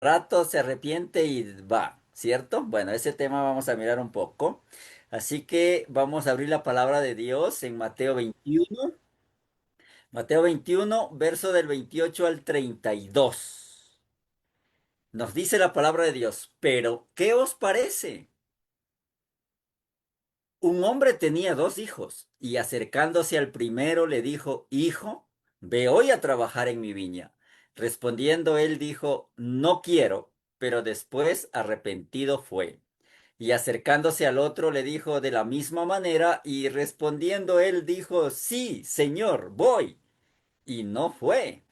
rato se arrepiente y va, ¿cierto? Bueno, ese tema vamos a mirar un poco. Así que vamos a abrir la palabra de Dios en Mateo 21. Mateo 21, verso del 28 al 32. Nos dice la palabra de Dios, pero ¿qué os parece? Un hombre tenía dos hijos, y acercándose al primero le dijo, Hijo, ve hoy a trabajar en mi viña. Respondiendo él dijo, No quiero, pero después arrepentido fue. Y acercándose al otro le dijo de la misma manera, y respondiendo él dijo, Sí, señor, voy. Y no fue.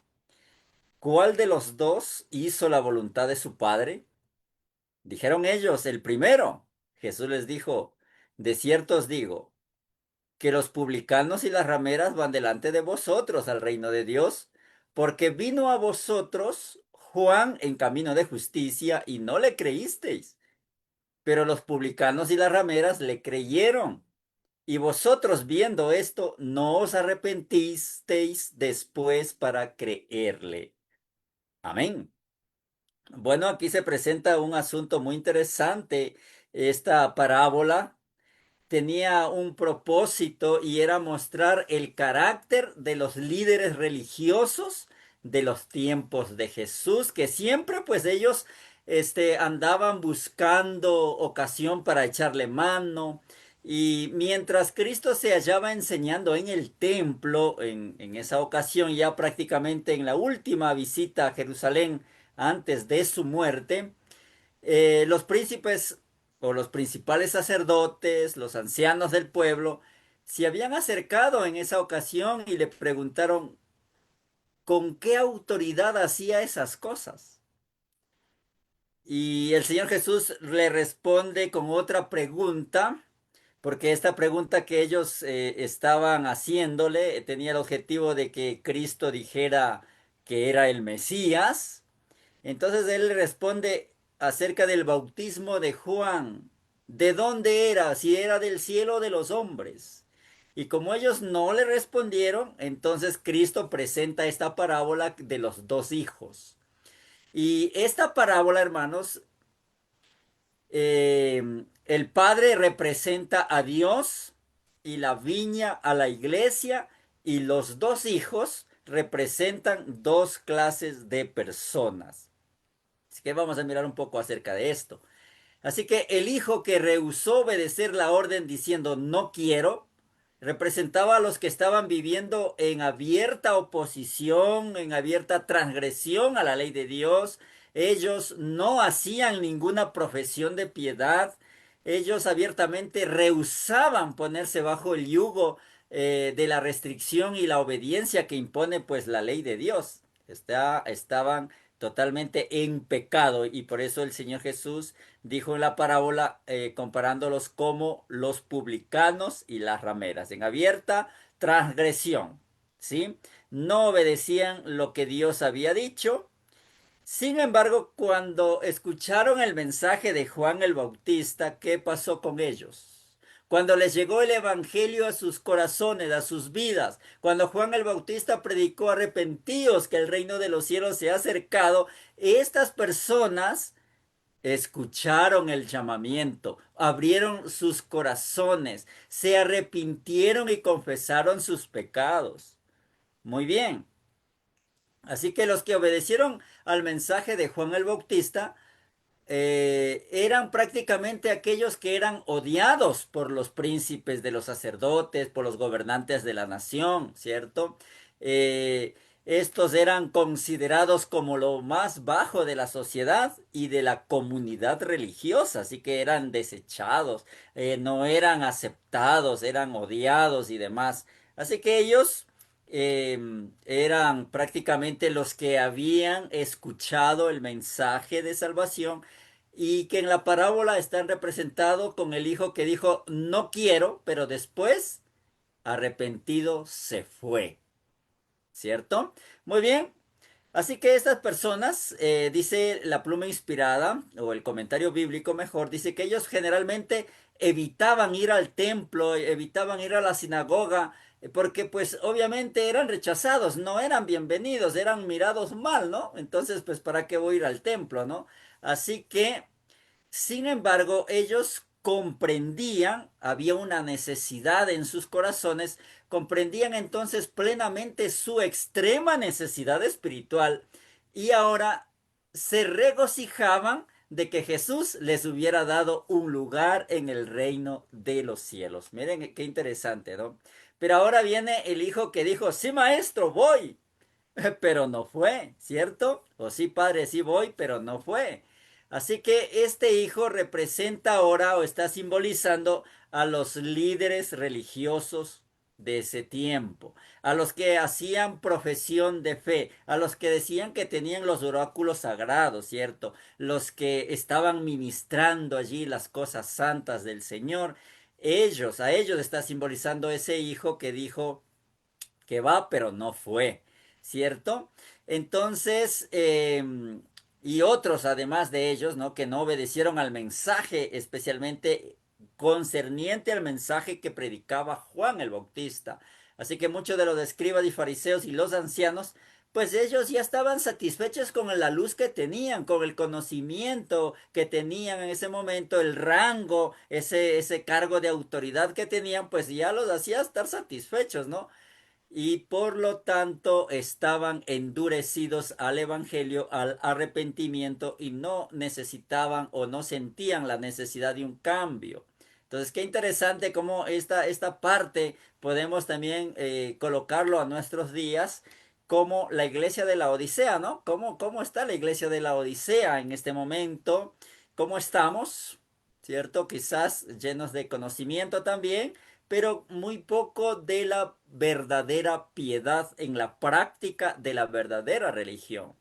¿Cuál de los dos hizo la voluntad de su padre? Dijeron ellos, el primero. Jesús les dijo, De cierto os digo, que los publicanos y las rameras van delante de vosotros al reino de Dios, porque vino a vosotros Juan en camino de justicia y no le creísteis, pero los publicanos y las rameras le creyeron. Y vosotros viendo esto, no os arrepentisteis después para creerle. Amén. Bueno, aquí se presenta un asunto muy interesante. Esta parábola tenía un propósito y era mostrar el carácter de los líderes religiosos de los tiempos de Jesús, que siempre pues ellos andaban buscando ocasión para echarle mano. Y mientras Cristo se hallaba enseñando en el templo, en esa ocasión ya prácticamente en la última visita a Jerusalén antes de su muerte, los príncipes o los principales sacerdotes, los ancianos del pueblo, se habían acercado en esa ocasión y le preguntaron con qué autoridad hacía esas cosas. Y el Señor Jesús le responde con otra pregunta, porque esta pregunta que ellos estaban haciéndole tenía el objetivo de que Cristo dijera que era el Mesías. Entonces él responde acerca del bautismo de Juan. ¿De dónde era? Si era del cielo o de los hombres. Y como ellos no le respondieron, entonces Cristo presenta esta parábola de los dos hijos. Y esta parábola, hermanos, el padre representa a Dios y la viña a la iglesia y los dos hijos representan dos clases de personas. Así que vamos a mirar un poco acerca de esto. Así que el hijo que rehusó obedecer la orden diciendo no quiero, representaba a los que estaban viviendo en abierta oposición, en abierta transgresión a la ley de Dios. Ellos no hacían ninguna profesión de piedad. Ellos abiertamente rehusaban ponerse bajo el yugo de la restricción y la obediencia que impone pues la ley de Dios. Estaban totalmente en pecado y por eso el Señor Jesús dijo en la parábola comparándolos como los publicanos y las rameras, en abierta transgresión, ¿sí? No obedecían lo que Dios había dicho. Sin embargo, cuando escucharon el mensaje de Juan el Bautista, ¿qué pasó con ellos? Cuando les llegó el Evangelio a sus corazones, a sus vidas, cuando Juan el Bautista predicó arrepentíos que el reino de los cielos se ha acercado, estas personas escucharon el llamamiento, abrieron sus corazones, se arrepintieron y confesaron sus pecados. Muy bien. Así que los que obedecieron al mensaje de Juan el Bautista eran prácticamente aquellos que eran odiados por los príncipes de los sacerdotes, por los gobernantes de la nación, ¿cierto? Estos eran considerados como lo más bajo de la sociedad y de la comunidad religiosa, así que eran desechados, no eran aceptados, eran odiados y demás. Así que ellos eran prácticamente los que habían escuchado el mensaje de salvación y que en la parábola están representados con el hijo que dijo no quiero, pero después arrepentido se fue, ¿cierto? Muy bien, así que estas personas, dice la pluma inspirada, o el comentario bíblico mejor, dice que ellos generalmente evitaban ir al templo, evitaban ir a la sinagoga, porque pues obviamente eran rechazados, no eran bienvenidos, eran mirados mal, ¿no? Entonces, pues, ¿para qué voy a ir al templo, no? Así que, sin embargo, ellos comprendían, había una necesidad en sus corazones, comprendían entonces plenamente su extrema necesidad espiritual y ahora se regocijaban de que Jesús les hubiera dado un lugar en el reino de los cielos. Miren qué interesante, ¿no? Pero ahora viene el hijo que dijo, sí, maestro, voy, pero no fue, ¿cierto? O sí, padre, sí voy, pero no fue. Así que este hijo representa ahora o está simbolizando a los líderes religiosos de ese tiempo, a los que hacían profesión de fe, a los que decían que tenían los oráculos sagrados, ¿cierto? Los que estaban ministrando allí las cosas santas del Señor. A ellos está simbolizando ese hijo que dijo que va, pero no fue, ¿cierto? Entonces, y otros además de ellos, ¿no? Que no obedecieron al mensaje, especialmente concerniente al mensaje que predicaba Juan el Bautista. Así que muchos de los escribas y fariseos y los ancianos, pues ellos ya estaban satisfechos con la luz que tenían, con el conocimiento que tenían en ese momento, el rango, ese cargo de autoridad que tenían, pues ya los hacía estar satisfechos, ¿no? Y por lo tanto estaban endurecidos al evangelio, al arrepentimiento y no necesitaban o no sentían la necesidad de un cambio. Entonces, qué interesante cómo esta parte podemos también colocarlo a nuestros días como la iglesia de la Odisea, ¿no? ¿Cómo está la iglesia de la Odisea en este momento? ¿Cómo estamos? ¿Cierto? Quizás llenos de conocimiento también, pero muy poco de la verdadera piedad en la práctica de la verdadera religión.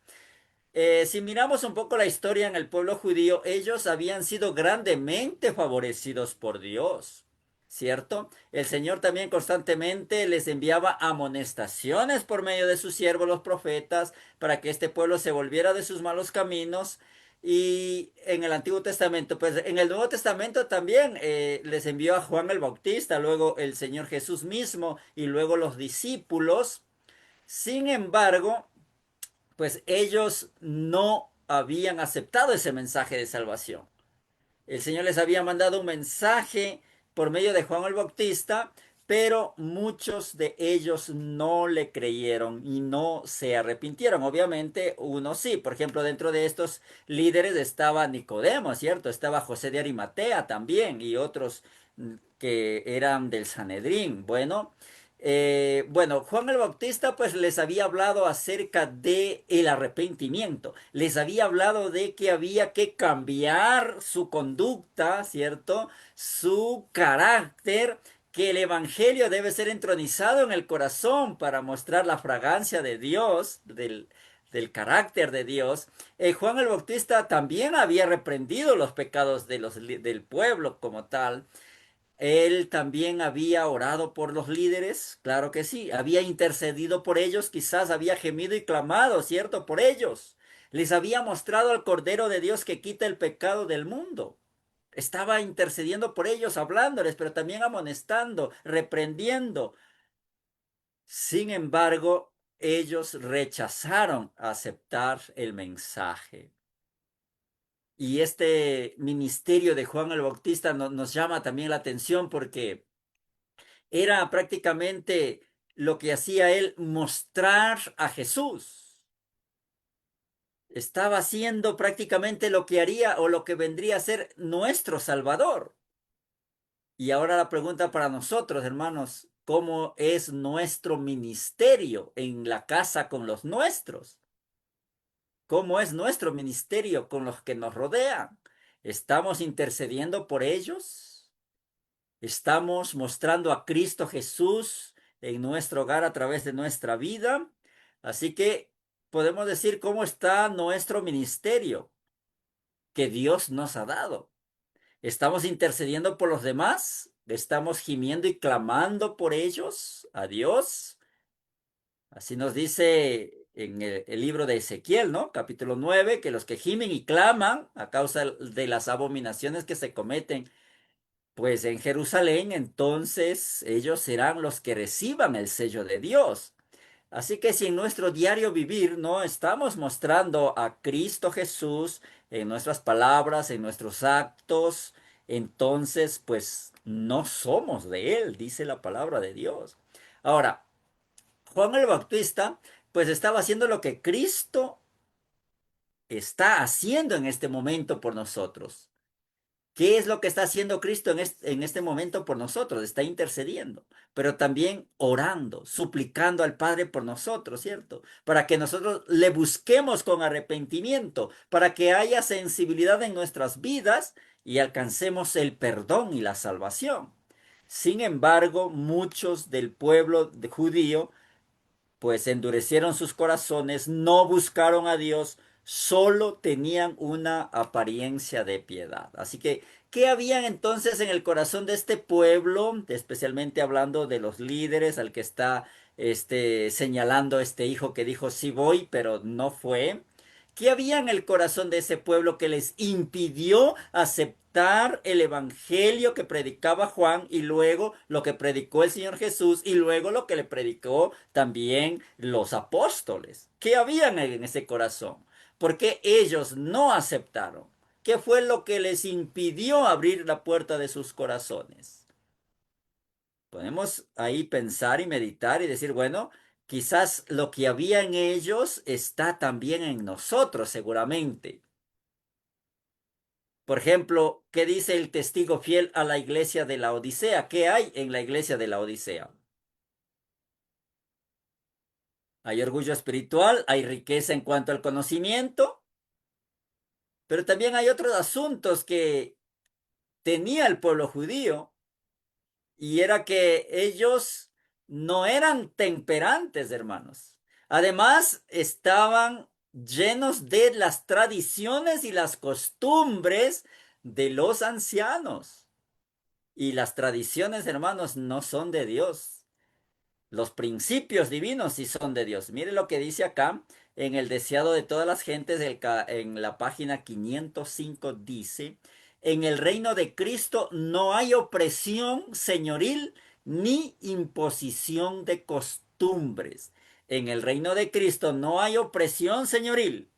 Si miramos un poco la historia en el pueblo judío, ellos habían sido grandemente favorecidos por Dios, ¿cierto? El Señor también constantemente les enviaba amonestaciones por medio de sus siervos los profetas para que este pueblo se volviera de sus malos caminos. Y en el Antiguo Testamento, pues en el Nuevo Testamento también les envió a Juan el Bautista, luego el Señor Jesús mismo y luego los discípulos. Sin embargo, pues ellos no habían aceptado ese mensaje de salvación. El Señor les había mandado un mensaje por medio de Juan el Bautista, pero muchos de ellos no le creyeron y no se arrepintieron. Obviamente, uno sí. Por ejemplo, dentro de estos líderes estaba Nicodemo, ¿cierto? Estaba José de Arimatea también y otros que eran del Sanedrín. Bueno, Juan el Bautista pues les había hablado acerca de el arrepentimiento, les había hablado de que había que cambiar su conducta, ¿cierto? Su carácter, que el evangelio debe ser entronizado en el corazón para mostrar la fragancia de Dios, del carácter de Dios. Juan el Bautista también había reprendido los pecados del pueblo como tal. Él también había orado por los líderes, claro que sí, había intercedido por ellos, quizás había gemido y clamado, ¿cierto? Por ellos. Les había mostrado al Cordero de Dios que quita el pecado del mundo. Estaba intercediendo por ellos, hablándoles, pero también amonestando, reprendiendo. Sin embargo, ellos rechazaron aceptar el mensaje. Y este ministerio de Juan el Bautista nos llama también la atención porque era prácticamente lo que hacía él, mostrar a Jesús. Estaba haciendo prácticamente lo que haría o lo que vendría a ser nuestro Salvador. Y ahora la pregunta para nosotros, hermanos, ¿cómo es nuestro ministerio en la casa con los nuestros? ¿Cómo es nuestro ministerio con los que nos rodean? ¿Estamos intercediendo por ellos? Estamos mostrando a Cristo Jesús en nuestro hogar a través de nuestra vida. Así que podemos decir cómo está nuestro ministerio que Dios nos ha dado. ¿Estamos intercediendo por los demás? ¿Estamos gimiendo y clamando por ellos a Dios? Así nos dice en el libro de Ezequiel, ¿no? Capítulo 9, que los que gimen y claman a causa de las abominaciones que se cometen pues en Jerusalén, entonces ellos serán los que reciban el sello de Dios. Así que si en nuestro diario vivir no estamos mostrando a Cristo Jesús en nuestras palabras, en nuestros actos, entonces pues no somos de Él, dice la palabra de Dios. Ahora, Juan el Bautista pues estaba haciendo lo que Cristo está haciendo en este momento por nosotros. ¿Qué es lo que está haciendo Cristo en este momento por nosotros? Está intercediendo, pero también orando, suplicando al Padre por nosotros, ¿cierto? Para que nosotros le busquemos con arrepentimiento, para que haya sensibilidad en nuestras vidas y alcancemos el perdón y la salvación. Sin embargo, muchos del pueblo judío pues endurecieron sus corazones, no buscaron a Dios, solo tenían una apariencia de piedad. Así que, ¿qué habían entonces en el corazón de este pueblo? Especialmente hablando de los líderes, al que está señalando este hijo que dijo sí voy, pero no fue. ¿Qué había en el corazón de ese pueblo que les impidió aceptar el evangelio que predicaba Juan y luego lo que predicó el Señor Jesús y luego lo que le predicó también los apóstoles? ¿Qué habían en ese corazón? ¿Por qué ellos no aceptaron? ¿Qué fue lo que les impidió abrir la puerta de sus corazones? Podemos ahí pensar y meditar y decir, bueno, quizás lo que había en ellos está también en nosotros, seguramente. Por ejemplo, ¿qué dice el testigo fiel a la iglesia de la Odisea? ¿Qué hay en la iglesia de la Odisea? Hay orgullo espiritual, hay riqueza en cuanto al conocimiento, pero también hay otros asuntos que tenía el pueblo judío, y era que ellos no eran temperantes, hermanos. Además, estaban llenos de las tradiciones y las costumbres de los ancianos. Y las tradiciones, hermanos, no son de Dios. Los principios divinos sí son de Dios. Mire lo que dice acá en el deseado de todas las gentes, en la página 505 dice, en el reino de Cristo no hay opresión señoril ni imposición de costumbres. En el reino de Cristo no hay opresión señoril.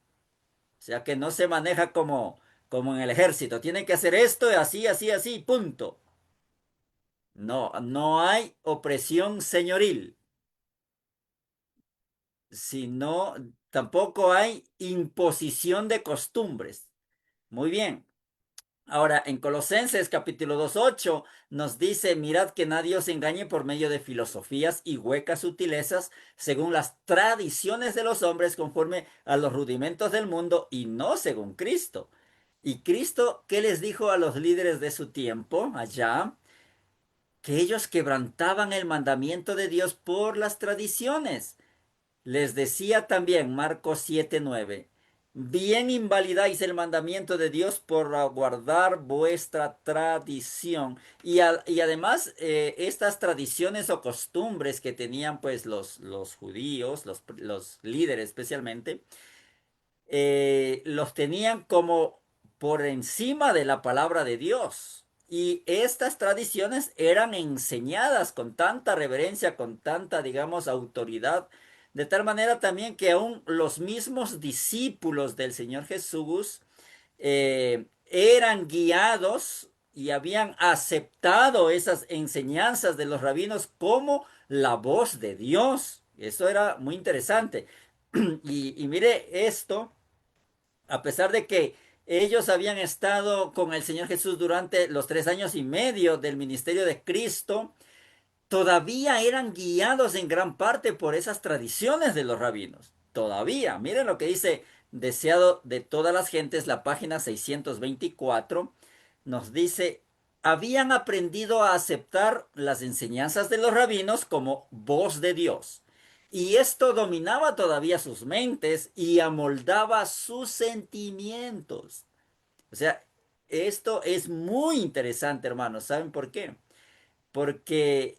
O sea que no se maneja como en el ejército. Tienen que hacer esto, así, así, así, punto. No, no hay opresión señoril, sino tampoco hay imposición de costumbres. Muy bien. Ahora, en Colosenses capítulo 2:8 nos dice, mirad que nadie os engañe por medio de filosofías y huecas sutilezas, según las tradiciones de los hombres, conforme a los rudimentos del mundo y no según Cristo. Y Cristo, ¿qué les dijo a los líderes de su tiempo allá? Que ellos quebrantaban el mandamiento de Dios por las tradiciones. Les decía también Marcos 7:9, bien invalidáis el mandamiento de Dios por guardar vuestra tradición. Y además, estas tradiciones o costumbres que tenían pues los judíos, los líderes especialmente, los tenían como por encima de la palabra de Dios. Y estas tradiciones eran enseñadas con tanta reverencia, con tanta, digamos, autoridad, de tal manera también que aún los mismos discípulos del Señor Jesús eran guiados y habían aceptado esas enseñanzas de los rabinos como la voz de Dios. Eso era muy interesante. Y mire esto, a pesar de que ellos habían estado con el Señor Jesús durante los 3 años y medio del ministerio de Cristo, todavía eran guiados en gran parte por esas tradiciones de los rabinos. Todavía, miren lo que dice Deseado de todas las gentes, la página 624, nos dice, habían aprendido a aceptar las enseñanzas de los rabinos como voz de Dios. Y esto dominaba todavía sus mentes y amoldaba sus sentimientos. O sea, esto es muy interesante, hermanos. ¿Saben por qué? Porque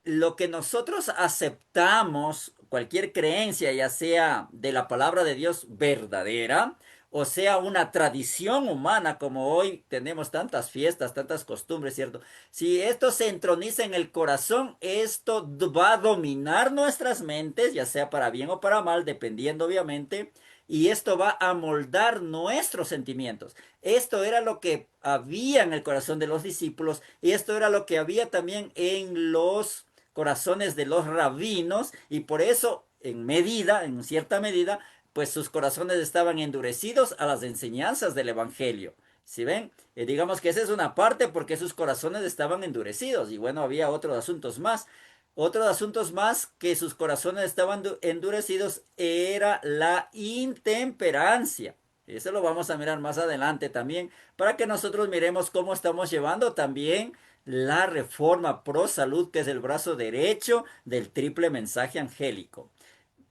lo que nosotros aceptamos, cualquier creencia, ya sea de la palabra de Dios verdadera o sea una tradición humana, como hoy tenemos tantas fiestas, tantas costumbres, ¿cierto? Si esto se entroniza en el corazón, esto va a dominar nuestras mentes, ya sea para bien o para mal, dependiendo obviamente, y esto va a moldar nuestros sentimientos. Esto era lo que había en el corazón de los discípulos y esto era lo que había también en los corazones de los rabinos y por eso en cierta medida, pues sus corazones estaban endurecidos a las enseñanzas del Evangelio. ¿Sí ven? Digamos que esa es una parte porque sus corazones estaban endurecidos y bueno, había otros asuntos más. Otros asuntos más que sus corazones estaban endurecidos era la intemperancia. Eso lo vamos a mirar más adelante también, para que nosotros miremos cómo estamos llevando también la reforma pro salud, que es el brazo derecho del triple mensaje angélico.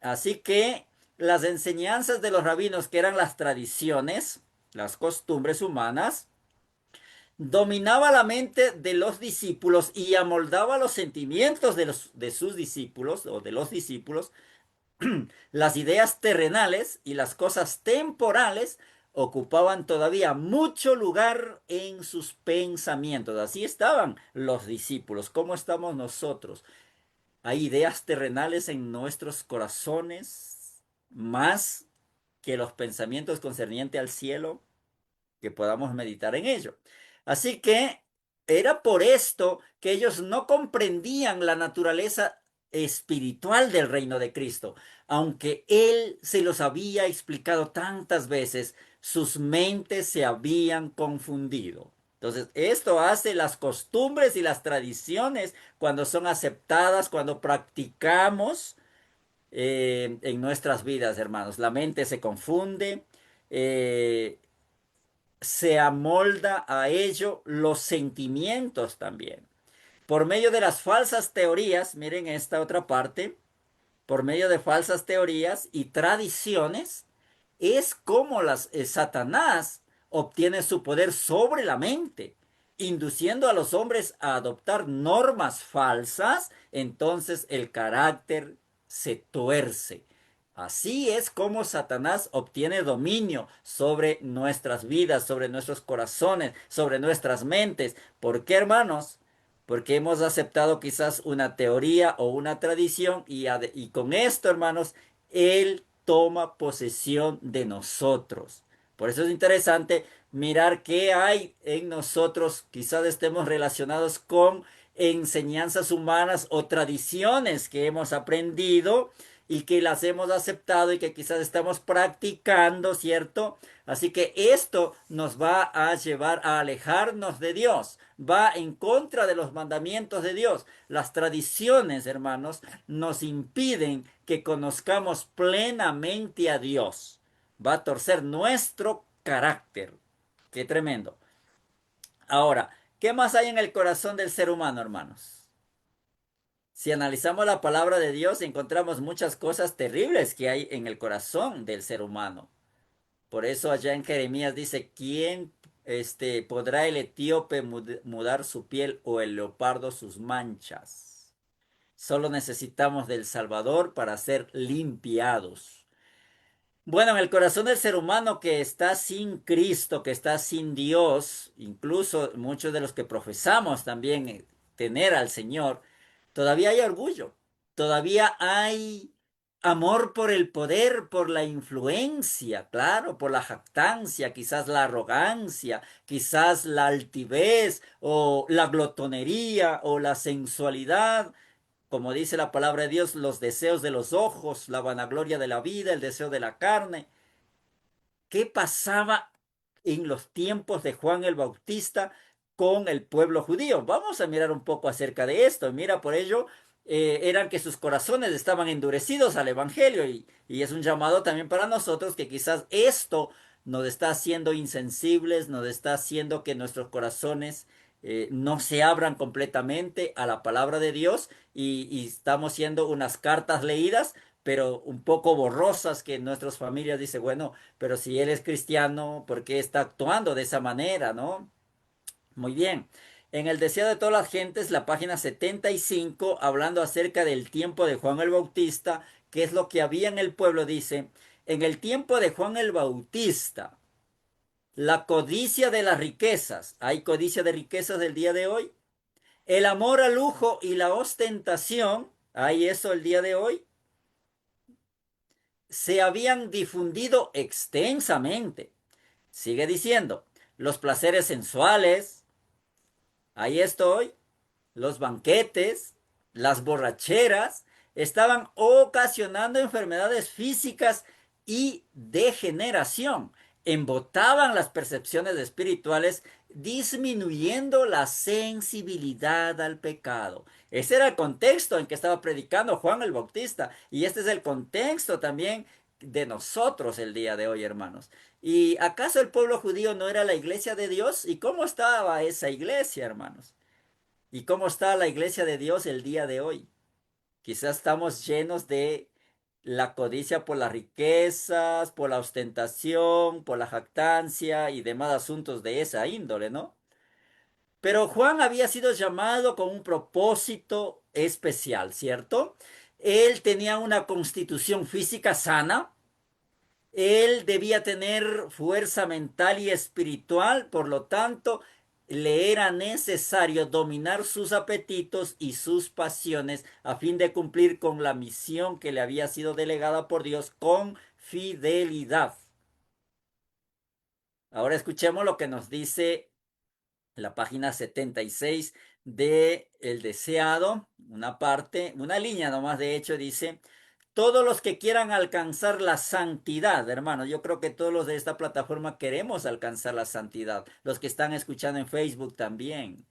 Así que las enseñanzas de los rabinos, que eran las tradiciones, las costumbres humanas, dominaba la mente de los discípulos y amoldaba los sentimientos de sus discípulos o de los discípulos. Las ideas terrenales y las cosas temporales ocupaban todavía mucho lugar en sus pensamientos. Así estaban los discípulos. ¿Cómo estamos nosotros? Hay ideas terrenales en nuestros corazones más que los pensamientos concernientes al cielo, que podamos meditar en ello. Así que era por esto que ellos no comprendían la naturaleza espiritual del reino de Cristo. Aunque Él se los había explicado tantas veces, sus mentes se habían confundido. Entonces, esto hace las costumbres y las tradiciones cuando son aceptadas, cuando practicamos en nuestras vidas, hermanos. La mente se confunde, eh, se amolda a ello los sentimientos también. Por medio de las falsas teorías, miren esta otra parte, por medio de falsas teorías y tradiciones, es como Satanás obtiene su poder sobre la mente, induciendo a los hombres a adoptar normas falsas, entonces el carácter se tuerce. Así es como Satanás obtiene dominio sobre nuestras vidas, sobre nuestros corazones, sobre nuestras mentes. ¿Por qué, hermanos? Porque hemos aceptado quizás una teoría o una tradición y con esto, hermanos, Él toma posesión de nosotros. Por eso es interesante mirar qué hay en nosotros. Quizás estemos relacionados con enseñanzas humanas o tradiciones que hemos aprendido y que las hemos aceptado y que quizás estamos practicando, ¿cierto? Así que esto nos va a llevar a alejarnos de Dios, va en contra de los mandamientos de Dios. Las tradiciones, hermanos, nos impiden que conozcamos plenamente a Dios. Va a torcer nuestro carácter. Qué tremendo. Ahora, ¿qué más hay en el corazón del ser humano, hermanos? Si analizamos la palabra de Dios, encontramos muchas cosas terribles que hay en el corazón del ser humano. Por eso allá en Jeremías dice, ¿quién podrá el etíope mudar su piel o el leopardo sus manchas? Solo necesitamos del Salvador para ser limpiados. Bueno, en el corazón del ser humano que está sin Cristo, que está sin Dios, incluso muchos de los que profesamos también tener al Señor, todavía hay orgullo, todavía hay amor por el poder, por la influencia, claro, por la jactancia, quizás la arrogancia, quizás la altivez o la glotonería o la sensualidad, como dice la palabra de Dios, los deseos de los ojos, la vanagloria de la vida, el deseo de la carne. ¿Qué pasaba en los tiempos de Juan el Bautista con el pueblo judío? Vamos a mirar un poco acerca de esto. Mira, por ello, eran que sus corazones estaban endurecidos al Evangelio y es un llamado también para nosotros que quizás esto nos está haciendo insensibles, nos está haciendo que nuestros corazones no se abran completamente a la palabra de Dios y estamos siendo unas cartas leídas, pero un poco borrosas que nuestras familias dicen, bueno, pero si él es cristiano, ¿por qué está actuando de esa manera, no? Muy bien. En el deseo de todas las gentes, la página 75, hablando acerca del tiempo de Juan el Bautista, qué es lo que había en el pueblo, dice, En el tiempo de Juan el Bautista, la codicia de las riquezas, ¿hay codicia de riquezas del día de hoy? El amor al lujo y la ostentación, ¿hay eso el día de hoy? Se habían difundido extensamente. Sigue diciendo, los placeres sensuales, ahí estoy, los banquetes, las borracheras, estaban ocasionando enfermedades físicas y degeneración. Embotaban las percepciones espirituales, disminuyendo la sensibilidad al pecado. Ese era el contexto en que estaba predicando Juan el Bautista. Y este es el contexto también de nosotros el día de hoy, hermanos. ¿Y acaso el pueblo judío no era la iglesia de Dios? ¿Y cómo estaba esa iglesia, hermanos? ¿Y cómo está la iglesia de Dios el día de hoy? Quizás estamos llenos de la codicia por las riquezas, por la ostentación, por la jactancia y demás asuntos de esa índole, ¿no? Pero Juan había sido llamado con un propósito especial, ¿cierto? Él tenía una constitución física sana, él debía tener fuerza mental y espiritual, por lo tanto, le era necesario dominar sus apetitos y sus pasiones a fin de cumplir con la misión que le había sido delegada por Dios con fidelidad. Ahora escuchemos lo que nos dice la página 76 de El Deseado, una parte, una línea nomás de hecho dice, todos los que quieran alcanzar la santidad, hermanos, yo creo que todos los de esta plataforma queremos alcanzar la santidad, los que están escuchando en Facebook también,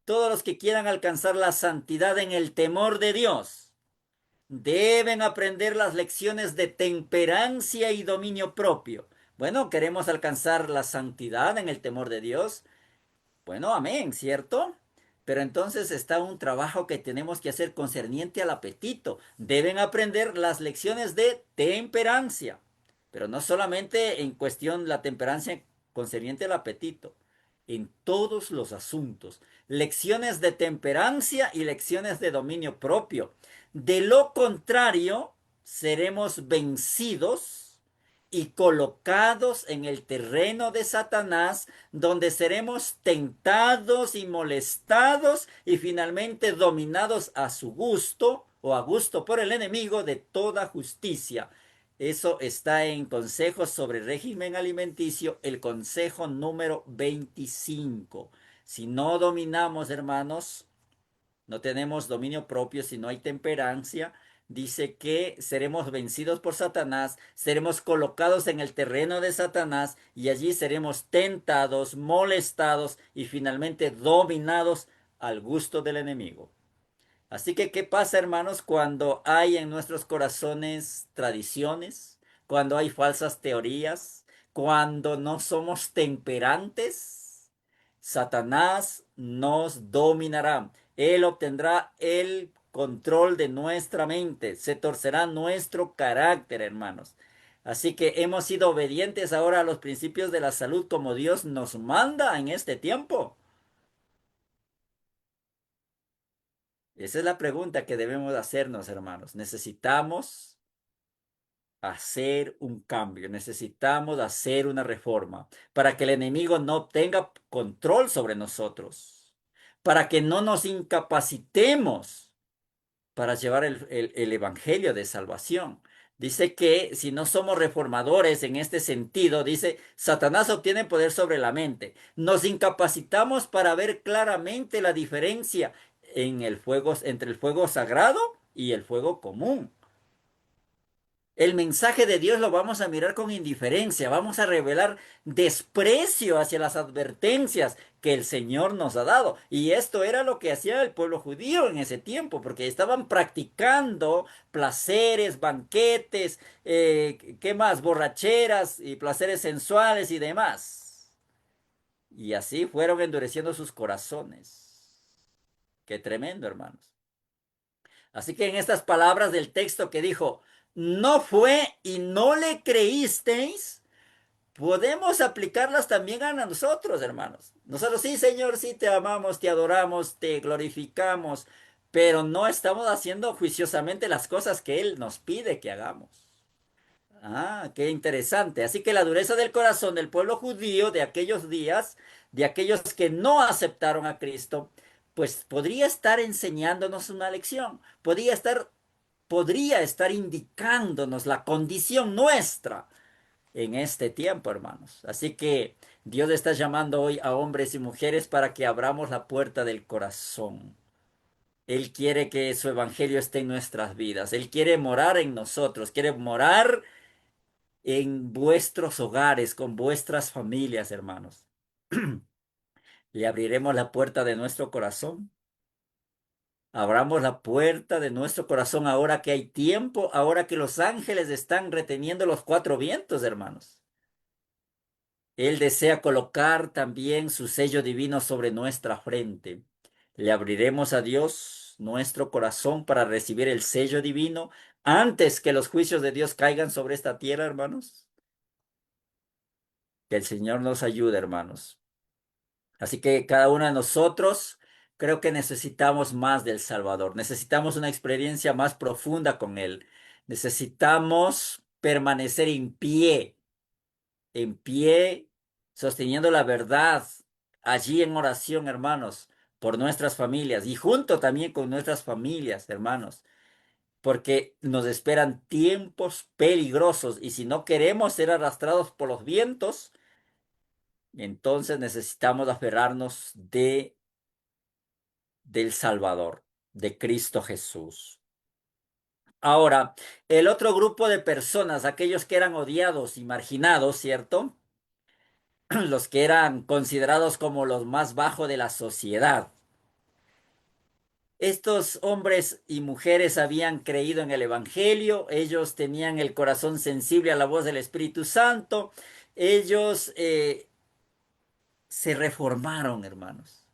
todos los que quieran alcanzar la santidad en el temor de Dios, deben aprender las lecciones de temperancia y dominio propio. Bueno, queremos alcanzar la santidad en el temor de Dios. Bueno, amén, ¿cierto? Pero entonces está un trabajo que tenemos que hacer concerniente al apetito. Deben aprender las lecciones de temperancia, pero no solamente en cuestión la temperancia concerniente al apetito, en todos los asuntos. Lecciones de temperancia y lecciones de dominio propio. De lo contrario, seremos vencidos y colocados en el terreno de Satanás, donde seremos tentados y molestados y finalmente dominados a su gusto o a gusto por el enemigo de toda justicia. Eso está en Consejos sobre Régimen Alimenticio, el consejo número 25. Si no dominamos, hermanos, no tenemos dominio propio, si no hay temperancia, dice que seremos vencidos por Satanás, seremos colocados en el terreno de Satanás y allí seremos tentados, molestados y finalmente dominados al gusto del enemigo. Así que, ¿qué pasa, hermanos, cuando hay en nuestros corazones tradiciones, cuando hay falsas teorías, cuando no somos temperantes? Satanás nos dominará. Él obtendrá el control de nuestra mente, se torcerá nuestro carácter, hermanos. Así que hemos sido obedientes ahora a los principios de la salud como Dios nos manda en este tiempo. Esa es la pregunta que debemos hacernos, hermanos. Necesitamos hacer un cambio, necesitamos hacer una reforma para que el enemigo no tenga control sobre nosotros, para que no nos incapacitemos para llevar el evangelio de salvación. Dice que si no somos reformadores en este sentido, dice, Satanás obtiene poder sobre la mente. Nos incapacitamos para ver claramente la diferencia en el fuego, entre el fuego sagrado y el fuego común. El mensaje de Dios lo vamos a mirar con indiferencia, vamos a revelar desprecio hacia las advertencias que el Señor nos ha dado. Y esto era lo que hacía el pueblo judío en ese tiempo, porque estaban practicando placeres, banquetes, ¿qué más? Borracheras y placeres sensuales y demás. Y así fueron endureciendo sus corazones. Qué tremendo, hermanos. Así que en estas palabras del texto que dijo, no fue y no le creísteis, podemos aplicarlas también a nosotros, hermanos. Nosotros sí, Señor, sí te amamos, te adoramos, te glorificamos, pero no estamos haciendo juiciosamente las cosas que Él nos pide que hagamos. Ah, qué interesante. Así que la dureza del corazón del pueblo judío de aquellos días, de aquellos que no aceptaron a Cristo, pues podría estar enseñándonos una lección, podría estar indicándonos la condición nuestra en este tiempo, hermanos. Así que Dios está llamando hoy a hombres y mujeres para que abramos la puerta del corazón. Él quiere que su evangelio esté en nuestras vidas. Él quiere morar en nosotros, quiere morar en vuestros hogares, con vuestras familias, hermanos. Le abriremos la puerta de nuestro corazón. Abramos la puerta de nuestro corazón ahora que hay tiempo, ahora que los ángeles están reteniendo los cuatro vientos, hermanos. Él desea colocar también su sello divino sobre nuestra frente. Le abriremos a Dios nuestro corazón para recibir el sello divino antes que los juicios de Dios caigan sobre esta tierra, hermanos. Que el Señor nos ayude, hermanos. Así que cada uno de nosotros creo que necesitamos más del Salvador. Necesitamos una experiencia más profunda con Él. Necesitamos permanecer en pie, sosteniendo la verdad allí en oración, hermanos, por nuestras familias y junto también con nuestras familias, hermanos, porque nos esperan tiempos peligrosos y si no queremos ser arrastrados por los vientos, entonces necesitamos aferrarnos del Salvador, de Cristo Jesús. Ahora, el otro grupo de personas, aquellos que eran odiados y marginados, ¿cierto? Los que eran considerados como los más bajos de la sociedad. Estos hombres y mujeres habían creído en el Evangelio, ellos tenían el corazón sensible a la voz del Espíritu Santo, ellos se reformaron, hermanos,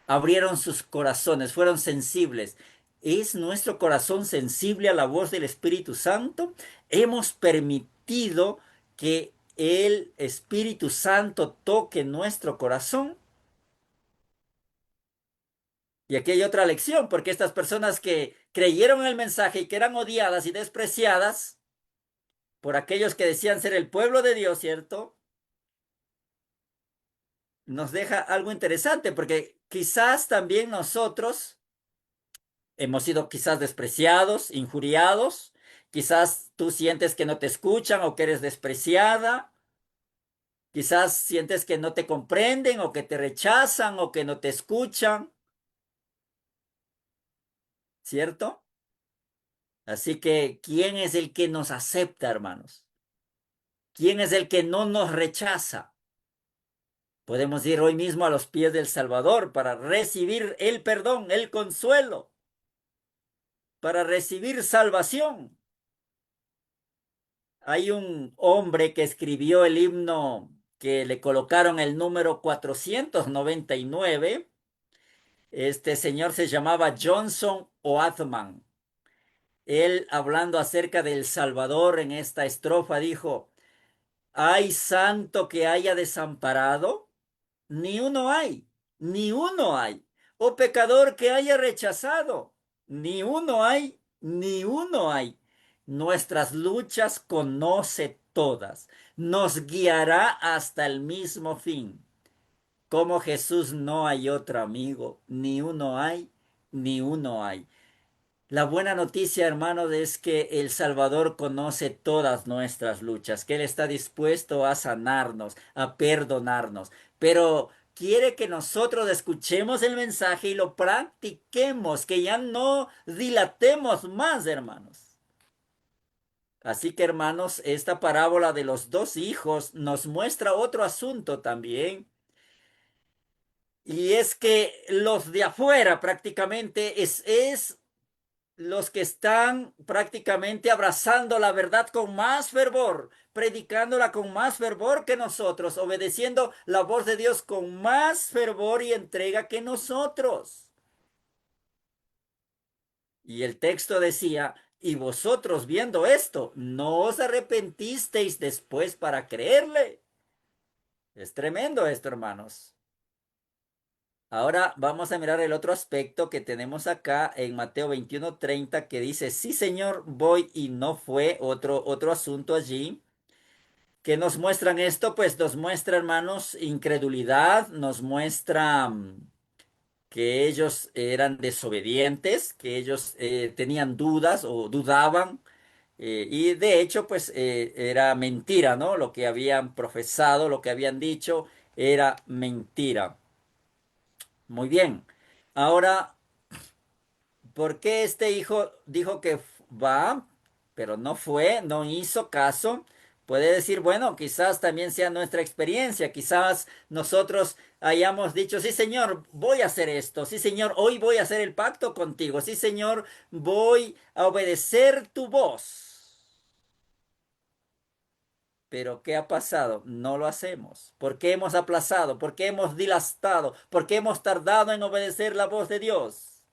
abrieron sus corazones, fueron sensibles. ¿Es nuestro corazón sensible a la voz del Espíritu Santo? ¿Hemos permitido que el Espíritu Santo toque nuestro corazón? Y aquí hay otra lección, porque estas personas que creyeron en el mensaje y que eran odiadas y despreciadas por aquellos que decían ser el pueblo de Dios, ¿cierto? Nos deja algo interesante, porque quizás también nosotros hemos sido quizás despreciados, injuriados, quizás tú sientes que no te escuchan o que eres despreciada, quizás sientes que no te comprenden o que te rechazan o que no te escuchan, ¿cierto? Así que, ¿quién es el que nos acepta, hermanos? ¿Quién es el que no nos rechaza? Podemos ir hoy mismo a los pies del Salvador para recibir el perdón, el consuelo, para recibir salvación. Hay un hombre que escribió el himno que le colocaron el número 499. Este señor se llamaba Johnson Oathman. Él, hablando acerca del Salvador en esta estrofa, dijo: ¿Hay santo que haya desamparado? Ni uno hay, ni uno hay. ¿O pecador que haya rechazado? Ni uno hay, ni uno hay. Nuestras luchas conoce todas. Nos guiará hasta el mismo fin. Como Jesús no hay otro amigo, ni uno hay, ni uno hay. La buena noticia, hermanos, es que el Salvador conoce todas nuestras luchas, que Él está dispuesto a sanarnos, a perdonarnos, pero quiere que nosotros escuchemos el mensaje y lo practiquemos, que ya no dilatemos más, hermanos. Así que, hermanos, esta parábola de los dos hijos nos muestra otro asunto también, y es que los de afuera prácticamente es los que están prácticamente abrazando la verdad con más fervor, predicándola con más fervor que nosotros, obedeciendo la voz de Dios con más fervor y entrega que nosotros. Y el texto decía: y vosotros viendo esto, no os arrepentisteis después para creerle. Es tremendo esto, hermanos. Ahora vamos a mirar el otro aspecto que tenemos acá en Mateo 21:30 que dice, sí, Señor, voy y no fue otro asunto allí. Que nos muestran esto? Pues nos muestra, hermanos, incredulidad, nos muestra que ellos eran desobedientes, que ellos tenían dudas o dudaban, y de hecho, pues era mentira, ¿no? Lo que habían profesado, lo que habían dicho, era mentira. Muy bien. Ahora, ¿por qué este hijo dijo que va, pero no fue, no hizo caso? Puede decir, bueno, quizás también sea nuestra experiencia, quizás nosotros hayamos dicho, sí, Señor, voy a hacer esto, sí, Señor, hoy voy a hacer el pacto contigo, sí, Señor, voy a obedecer tu voz. Pero ¿qué ha pasado? No lo hacemos. ¿Por qué hemos aplazado? ¿Por qué hemos dilastado? ¿Por qué hemos tardado en obedecer la voz de Dios?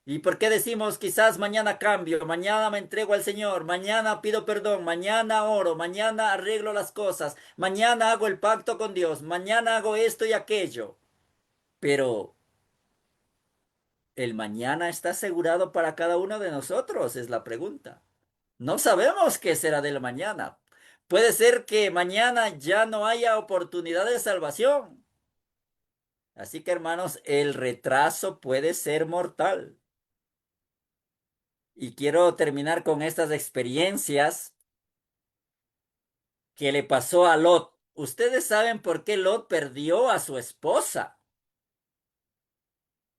¿Y por qué decimos quizás mañana cambio, mañana me entrego al Señor, mañana pido perdón, mañana oro, mañana arreglo las cosas, mañana hago el pacto con Dios, mañana hago esto y aquello? Pero el mañana está asegurado para cada uno de nosotros, es la pregunta. No sabemos qué será del mañana. Puede ser que mañana ya no haya oportunidad de salvación. Así que, hermanos, el retraso puede ser mortal. Y quiero terminar con estas experiencias que le pasó a Lot. Ustedes saben por qué Lot perdió a su esposa.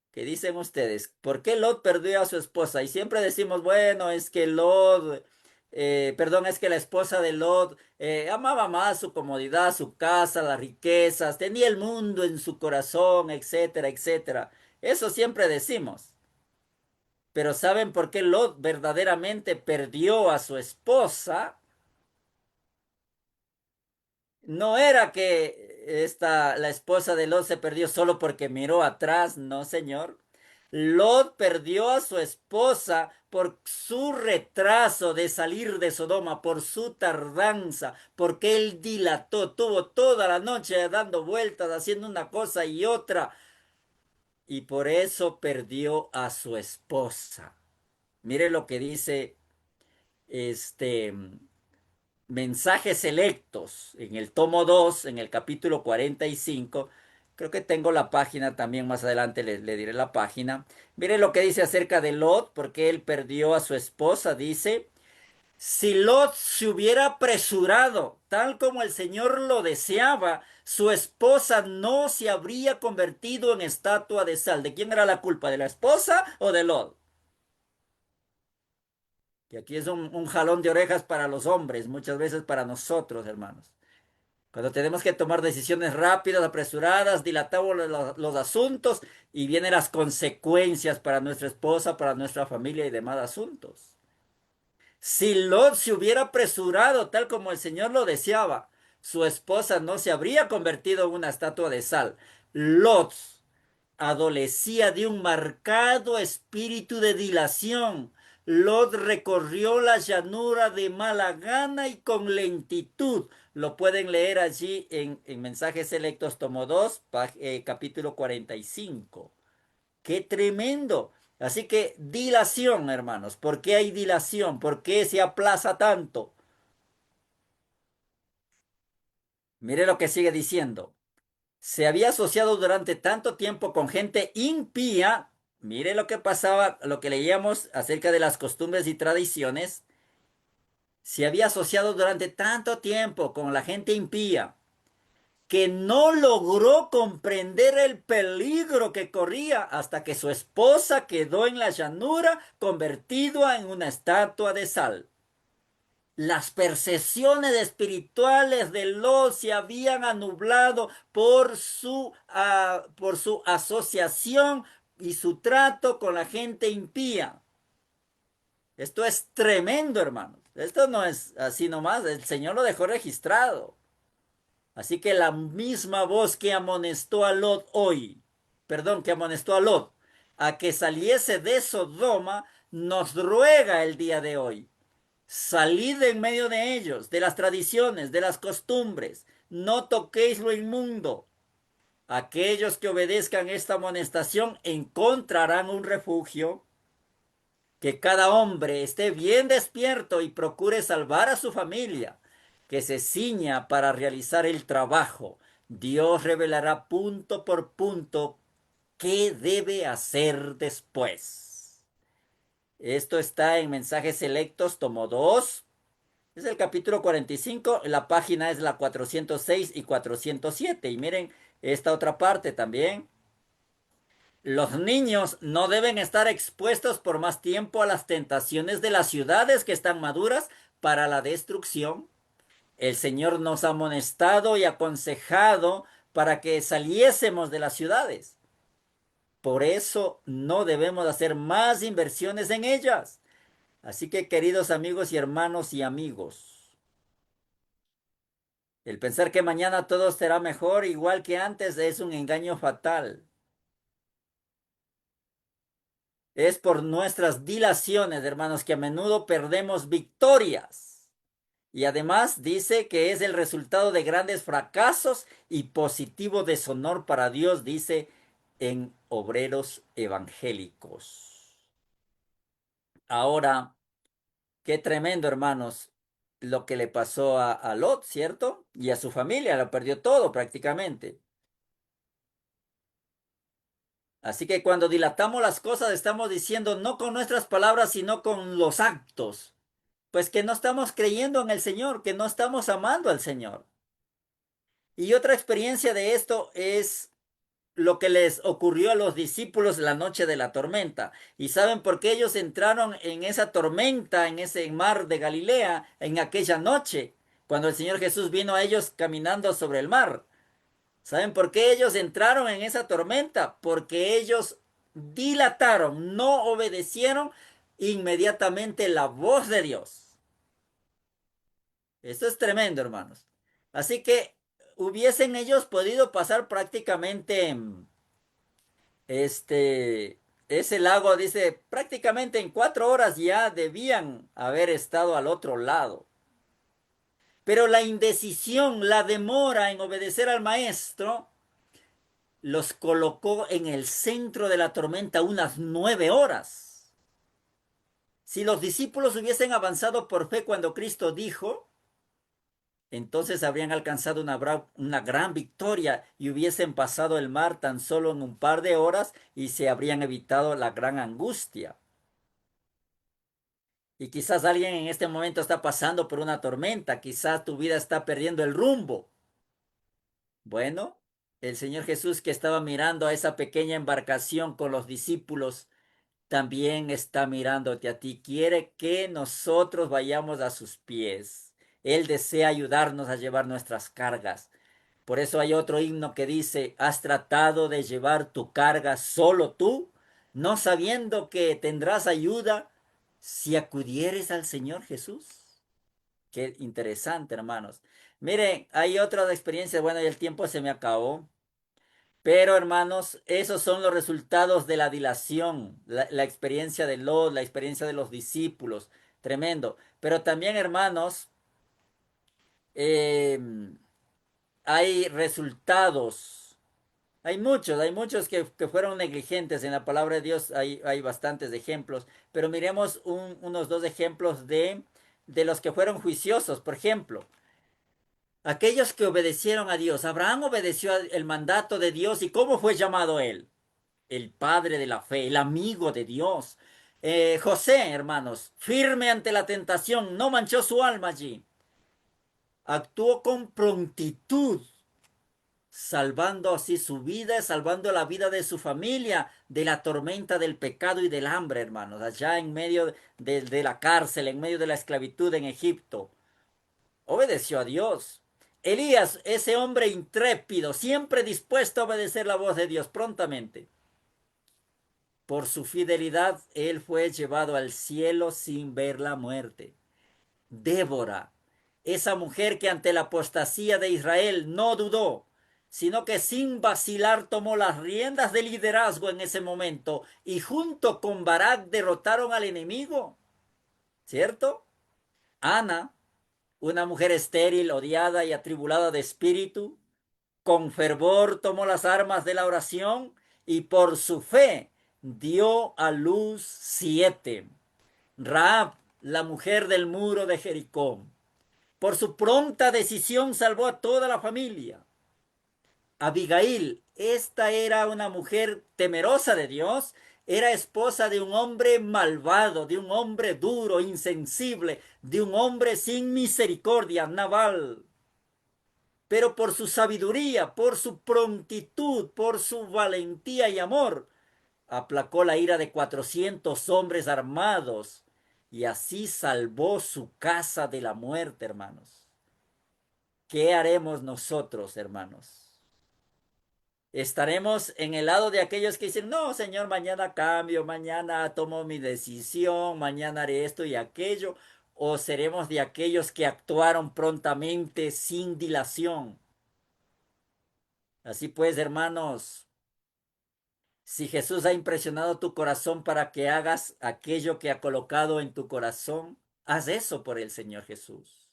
¿Qué dicen ustedes? ¿Por qué Lot perdió a su esposa? Y siempre decimos, bueno, es que Lot, perdón, es que la esposa de Lot amaba más su comodidad, su casa, las riquezas, tenía el mundo en su corazón, etcétera, etcétera. Eso siempre decimos. Pero ¿saben por qué Lot verdaderamente perdió a su esposa? No era que la esposa de Lot se perdió solo porque miró atrás, no, señor. Lot perdió a su esposa por su retraso de salir de Sodoma, por su tardanza, porque él dilató, tuvo toda la noche dando vueltas, haciendo una cosa y otra, y por eso perdió a su esposa. Mire lo que dice este Mensajes selectos en el tomo 2 en el capítulo 45. Creo que tengo la página también, más adelante le diré la página. Mire lo que dice acerca de Lot, porque él perdió a su esposa. Dice, si Lot se hubiera apresurado, tal como el Señor lo deseaba, su esposa no se habría convertido en estatua de sal. ¿De quién era la culpa? ¿De la esposa o de Lot? Y aquí es un jalón de orejas para los hombres, muchas veces para nosotros, hermanos. Cuando tenemos que tomar decisiones rápidas, apresuradas, dilatamos los asuntos y vienen las consecuencias para nuestra esposa, para nuestra familia y demás asuntos. Si Lot se hubiera apresurado tal como el Señor lo deseaba, su esposa no se habría convertido en una estatua de sal. Lot adolecía de un marcado espíritu de dilación. Lot recorrió la llanura de mala gana y con lentitud. Lo pueden leer allí en Mensajes Selectos, tomo 2, capítulo 45. ¡Qué tremendo! Así que dilación, hermanos. ¿Por qué hay dilación? ¿Por qué se aplaza tanto? Mire lo que sigue diciendo. Se había asociado durante tanto tiempo con gente impía. Mire lo que pasaba, lo que leíamos acerca de las costumbres y tradiciones. Se había asociado durante tanto tiempo con la gente impía que no logró comprender el peligro que corría hasta que su esposa quedó en la llanura convertida en una estatua de sal. Las percepciones espirituales de Lot se habían anublado por su asociación y su trato con la gente impía. Esto es tremendo, hermanos. Esto no es así nomás. El Señor lo dejó registrado. Así que la misma voz que amonestó a Lot hoy, perdón, que amonestó a Lot a que saliese de Sodoma, nos ruega el día de hoy. Salid en medio de ellos, de las tradiciones, de las costumbres. No toquéis lo inmundo. Aquellos que obedezcan esta amonestación encontrarán un refugio. Que cada hombre esté bien despierto y procure salvar a su familia, que se ciña para realizar el trabajo. Dios revelará punto por punto qué debe hacer después. Esto está en Mensajes Selectos, tomo 2. Es el capítulo 45. La página es la 406 y 407. Y miren esta otra parte también. Los niños no deben estar expuestos por más tiempo a las tentaciones de las ciudades que están maduras para la destrucción. El Señor nos ha amonestado y aconsejado para que saliésemos de las ciudades. Por eso no debemos hacer más inversiones en ellas. Así que, queridos amigos y hermanos y amigos, el pensar que mañana todo será mejor igual que antes es un engaño fatal. Es por nuestras dilaciones, hermanos, que a menudo perdemos victorias. Y además dice que es el resultado de grandes fracasos y positivo deshonor para Dios, dice en Obreros Evangélicos. Ahora, qué tremendo, hermanos, lo que le pasó a Lot, ¿cierto? Y a su familia, lo perdió todo prácticamente. Así que cuando dilatamos las cosas estamos diciendo no con nuestras palabras, sino con los actos. Pues que no estamos creyendo en el Señor, que no estamos amando al Señor. Y otra experiencia de esto es lo que les ocurrió a los discípulos la noche de la tormenta. ¿Y saben por qué ellos entraron en esa tormenta, en ese mar de Galilea, en aquella noche, cuando el Señor Jesús vino a ellos caminando sobre el mar? ¿Saben por qué ellos entraron en esa tormenta? Porque ellos dilataron, no obedecieron inmediatamente la voz de Dios. Esto es tremendo, hermanos. Así que hubiesen ellos podido pasar prácticamente ese lago, dice, prácticamente en 4 horas ya debían haber estado al otro lado. Pero la indecisión, la demora en obedecer al maestro, los colocó en el centro de la tormenta unas 9 horas. Si los discípulos hubiesen avanzado por fe cuando Cristo dijo, entonces habrían alcanzado una gran victoria y hubiesen pasado el mar tan solo en un par de horas y se habrían evitado la gran angustia. Y quizás alguien en este momento está pasando por una tormenta, quizás tu vida está perdiendo el rumbo. Bueno, el Señor Jesús que estaba mirando a esa pequeña embarcación con los discípulos, también está mirándote a ti. Quiere que nosotros vayamos a sus pies. Él desea ayudarnos a llevar nuestras cargas. Por eso hay otro himno que dice, ¿has tratado de llevar tu carga solo tú, no sabiendo que tendrás ayuda si acudieres al Señor Jesús? Qué interesante, hermanos. Miren, hay otra experiencia, bueno, y el tiempo se me acabó. Pero, hermanos, esos son los resultados de la dilación, la experiencia de Lot, la experiencia de los discípulos. Tremendo. Pero también, hermanos, eh, hay resultados. Hay muchos que fueron negligentes en la palabra de Dios, hay bastantes ejemplos, pero miremos unos dos ejemplos de los que fueron juiciosos. Por ejemplo, aquellos que obedecieron a Dios. Abraham obedeció el mandato de Dios y ¿cómo fue llamado él? El padre de la fe, el amigo de Dios. José, hermanos, firme ante la tentación, no manchó su alma allí. Actuó con prontitud salvando así su vida, salvando la vida de su familia de la tormenta del pecado y del hambre, hermanos, allá en medio de la cárcel, en medio de la esclavitud en Egipto. Obedeció a Dios. Elías, ese hombre intrépido, siempre dispuesto a obedecer la voz de Dios prontamente. Por su fidelidad, él fue llevado al cielo sin ver la muerte. Débora, esa mujer que ante la apostasía de Israel no dudó, sino que sin vacilar tomó las riendas de liderazgo en ese momento y junto con Barak derrotaron al enemigo, ¿cierto? Ana, una mujer estéril, odiada y atribulada de espíritu, con fervor tomó las armas de la oración y por su fe dio a luz 7. Rahab, la mujer del muro de Jericó, por su pronta decisión salvó a toda la familia. Abigail, esta era una mujer temerosa de Dios, era esposa de un hombre malvado, de un hombre duro, insensible, de un hombre sin misericordia, Nabal. Pero por su sabiduría, por su prontitud, por su valentía y amor, aplacó la ira de 400 hombres armados y así salvó su casa de la muerte, hermanos. ¿Qué haremos nosotros, hermanos? ¿Estaremos en el lado de aquellos que dicen, no, Señor, mañana cambio, mañana tomo mi decisión, mañana haré esto y aquello? ¿O seremos de aquellos que actuaron prontamente sin dilación? Así pues, hermanos, si Jesús ha impresionado tu corazón para que hagas aquello que ha colocado en tu corazón, haz eso por el Señor Jesús.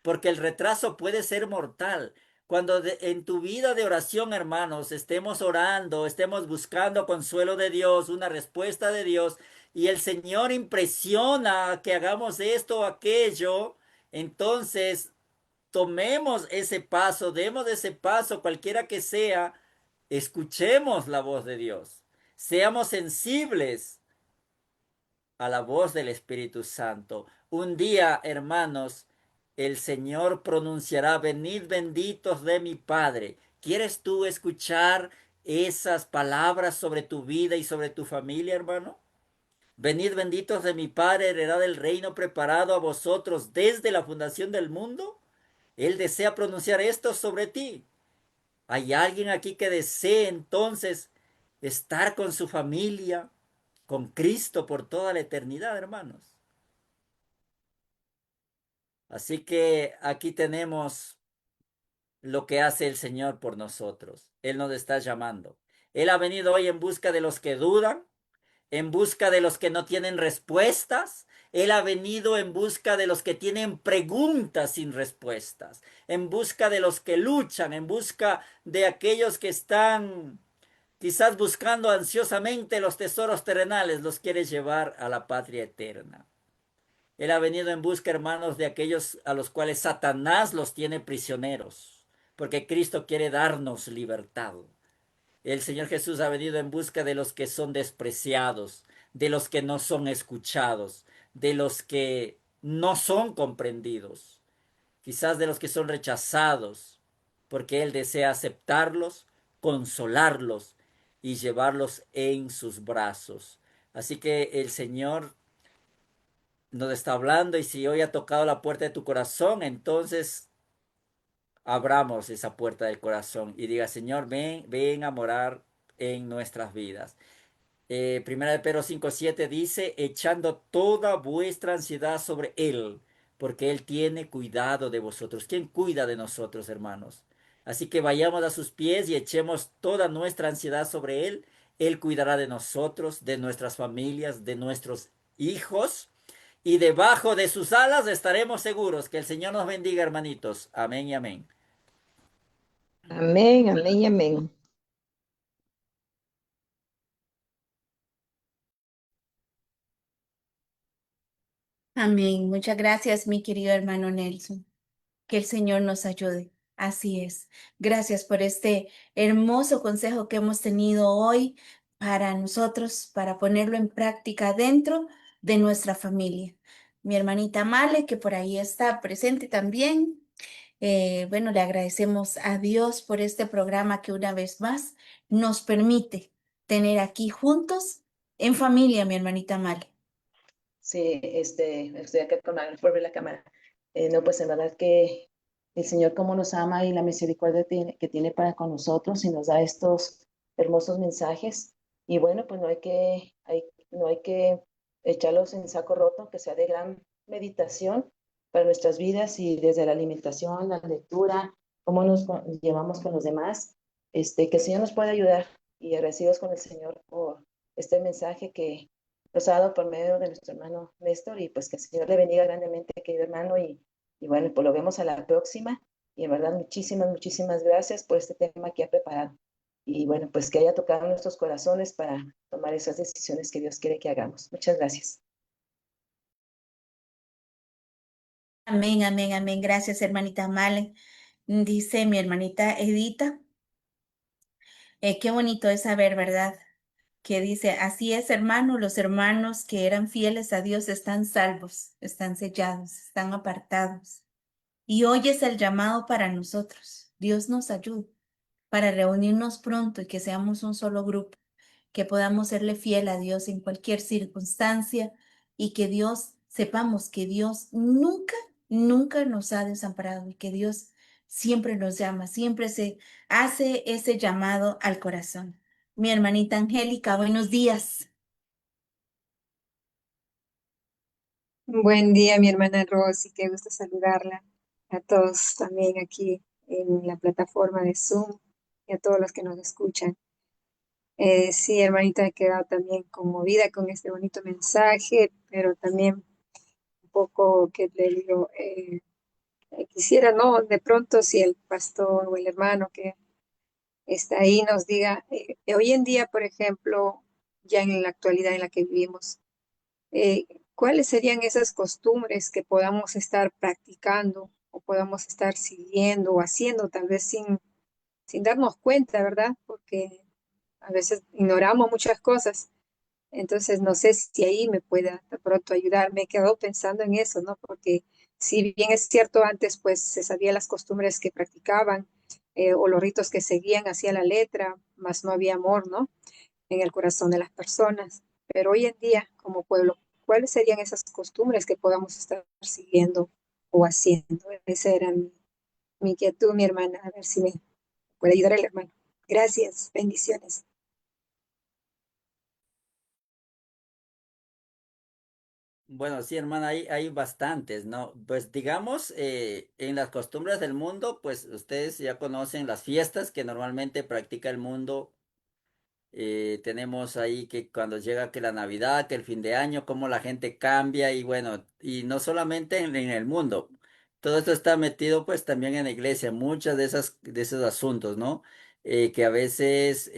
Porque el retraso puede ser mortal. Cuando en tu vida de oración, hermanos, estemos orando, estemos buscando consuelo de Dios, una respuesta de Dios, y el Señor impresiona que hagamos esto o aquello, entonces tomemos ese paso, demos ese paso, cualquiera que sea, escuchemos la voz de Dios, seamos sensibles a la voz del Espíritu Santo. Un día, hermanos, el Señor pronunciará, venid benditos de mi Padre. ¿Quieres tú escuchar esas palabras sobre tu vida y sobre tu familia, hermano? Venid benditos de mi Padre, heredad del reino preparado a vosotros desde la fundación del mundo. Él desea pronunciar esto sobre ti. ¿Hay alguien aquí que desee entonces estar con su familia, con Cristo por toda la eternidad, hermanos? Así que aquí tenemos lo que hace el Señor por nosotros. Él nos está llamando. Él ha venido hoy en busca de los que dudan, en busca de los que no tienen respuestas. Él ha venido en busca de los que tienen preguntas sin respuestas, en busca de los que luchan, en busca de aquellos que están quizás buscando ansiosamente los tesoros terrenales, los quiere llevar a la patria eterna. Él ha venido en busca, hermanos, de aquellos a los cuales Satanás los tiene prisioneros, porque Cristo quiere darnos libertad. El Señor Jesús ha venido en busca de los que son despreciados, de los que no son escuchados, de los que no son comprendidos, quizás de los que son rechazados, porque Él desea aceptarlos, consolarlos y llevarlos en sus brazos. Así que el Señor nos está hablando y si hoy ha tocado la puerta de tu corazón, entonces abramos esa puerta del corazón y diga, Señor, ven, ven a morar en nuestras vidas. Primera de Pedro 5:7 dice, echando toda vuestra ansiedad sobre Él, porque Él tiene cuidado de vosotros. ¿Quién cuida de nosotros, hermanos? Así que vayamos a sus pies y echemos toda nuestra ansiedad sobre Él. Él cuidará de nosotros, de nuestras familias, de nuestros hijos. Y debajo de sus alas estaremos seguros. Que el Señor nos bendiga, hermanitos. Amén y amén. Amén, amén y amén. Amén. Muchas gracias, mi querido hermano Nelson. Que el Señor nos ayude. Así es. Gracias por este hermoso consejo que hemos tenido hoy para nosotros, para ponerlo en práctica dentro de nuestra familia. Mi hermanita Male, que por ahí está presente también. Bueno, le agradecemos a Dios por este programa que una vez más nos permite tener aquí juntos en familia, mi hermanita Male. Sí, estoy acá con Manuel por ver la cámara. No, pues en verdad que el Señor cómo nos ama y la misericordia que tiene para con nosotros y nos da estos hermosos mensajes. Y bueno, pues no hay que echarlos en saco roto, que sea de gran meditación para nuestras vidas y desde la alimentación, la lectura, cómo llevamos con los demás, que el Señor nos puede ayudar y agradecidos con el Señor por este mensaje que nos ha dado por medio de nuestro hermano Néstor y pues que el Señor le bendiga grandemente, querido hermano, y bueno, pues lo vemos a la próxima Y en verdad, muchísimas, muchísimas gracias por este tema que ha preparado. Y bueno, pues que haya tocado nuestros corazones para tomar esas decisiones que Dios quiere que hagamos. Muchas gracias. Amén, amén, amén. Gracias, hermanita Malen. Dice mi hermanita Edita, qué bonito es saber, ¿verdad? Que dice, así es, hermano, los hermanos que eran fieles a Dios están salvos, están sellados, están apartados. Y hoy es el llamado para nosotros. Dios nos ayude para reunirnos pronto y que seamos un solo grupo, que podamos serle fiel a Dios en cualquier circunstancia y que Dios, sepamos que Dios nunca, nunca nos ha desamparado y que Dios siempre nos llama, siempre se hace ese llamado al corazón. Mi hermanita Angélica, buenos días. Buen día, mi hermana Rosy, qué gusto saludarla. A todos también aquí en la plataforma de Zoom y a todos los que nos escuchan. Sí, hermanita, he quedado también conmovida con este bonito mensaje, pero también un poco que le digo, quisiera, ¿no? De pronto, si el pastor o el hermano que está ahí nos diga, hoy en día, por ejemplo, ya en la actualidad en la que vivimos, eh, ¿cuáles serían esas costumbres que podamos estar practicando o podamos estar siguiendo o haciendo tal vez sin darnos cuenta, ¿verdad? Porque a veces ignoramos muchas cosas. Entonces, no sé si ahí me pueda de pronto ayudar. Me he quedado pensando en eso, ¿no? Porque si bien es cierto, antes pues se sabía las costumbres que practicaban o los ritos que seguían hacia la letra, más no había amor, ¿no? En el corazón de las personas. Pero hoy en día, como pueblo, ¿cuáles serían esas costumbres que podamos estar siguiendo o haciendo? Esa era mi inquietud, mi hermana, a ver si me puede ayudar el hermano. Gracias, bendiciones. Bueno, sí, hermana, hay bastantes, ¿no? Pues digamos, en las costumbres del mundo, pues ustedes ya conocen las fiestas que normalmente practica el mundo. Tenemos ahí que cuando llega que la Navidad, que el fin de año, cómo la gente cambia y bueno, y no solamente en el mundo, todo esto está metido pues también en la iglesia, muchas de esos asuntos, ¿no? Que a veces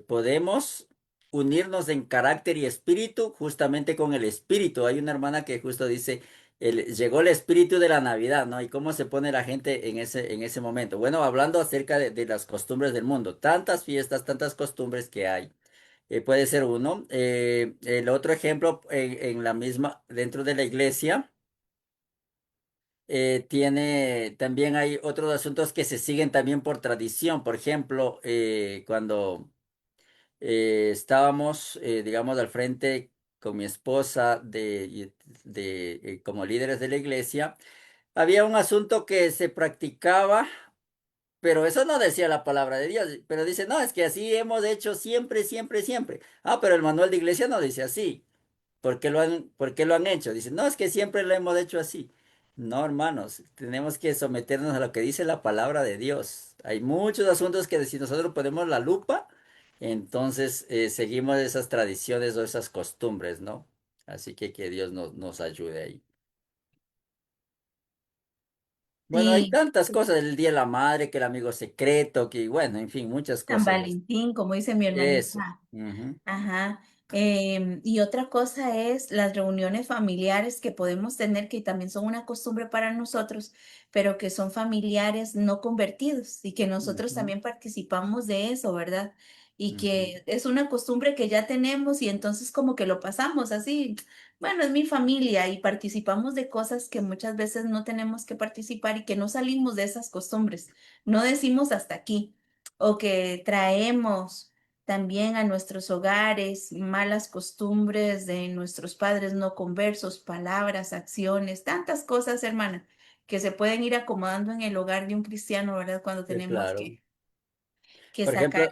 podemos unirnos en carácter y espíritu justamente con el espíritu. Hay una hermana que justo dice, llegó el espíritu de la Navidad, ¿no? Y cómo se pone la gente en ese momento. Bueno, hablando acerca de las costumbres del mundo, tantas fiestas, tantas costumbres que hay. Puede ser uno. El otro ejemplo, en la misma, dentro de la iglesia, también hay otros asuntos que se siguen también por tradición. Por ejemplo, cuando estábamos, digamos, al frente con mi esposa como líderes de la iglesia, había un asunto que se practicaba, pero eso no decía la palabra de Dios, pero dice, no, es que así hemos hecho siempre, siempre, siempre. Ah, pero el manual de iglesia no dice así. Por qué lo han hecho? Dice, no, es que siempre lo hemos hecho así. No, hermanos, tenemos que someternos a lo que dice la palabra de Dios. Hay muchos asuntos que si nosotros ponemos la lupa, entonces seguimos esas tradiciones o esas costumbres, ¿no? Así que Dios nos ayude ahí. Bueno, hay Sí, tantas cosas, el Día de la Madre, que el amigo secreto, que bueno, en fin, muchas San cosas. Valentín, como dice mi Eso. hermanita. Ujú. Ajá. Y otra cosa es las reuniones familiares que podemos tener, que también son una costumbre para nosotros, pero que son familiares no convertidos y que nosotros Ujú, también participamos de eso, ¿verdad? Y ujú. que es una costumbre que ya tenemos y entonces como que lo pasamos así. Bueno, es mi familia y participamos de cosas que muchas veces no tenemos que participar y que no salimos de esas costumbres. No decimos hasta aquí o que traemos también a nuestros hogares, malas costumbres de nuestros padres no conversos, palabras, acciones, tantas cosas, hermana, que se pueden ir acomodando en el hogar de un cristiano, ¿verdad? Cuando Sí, tenemos claro. que Por sacar ejemplo,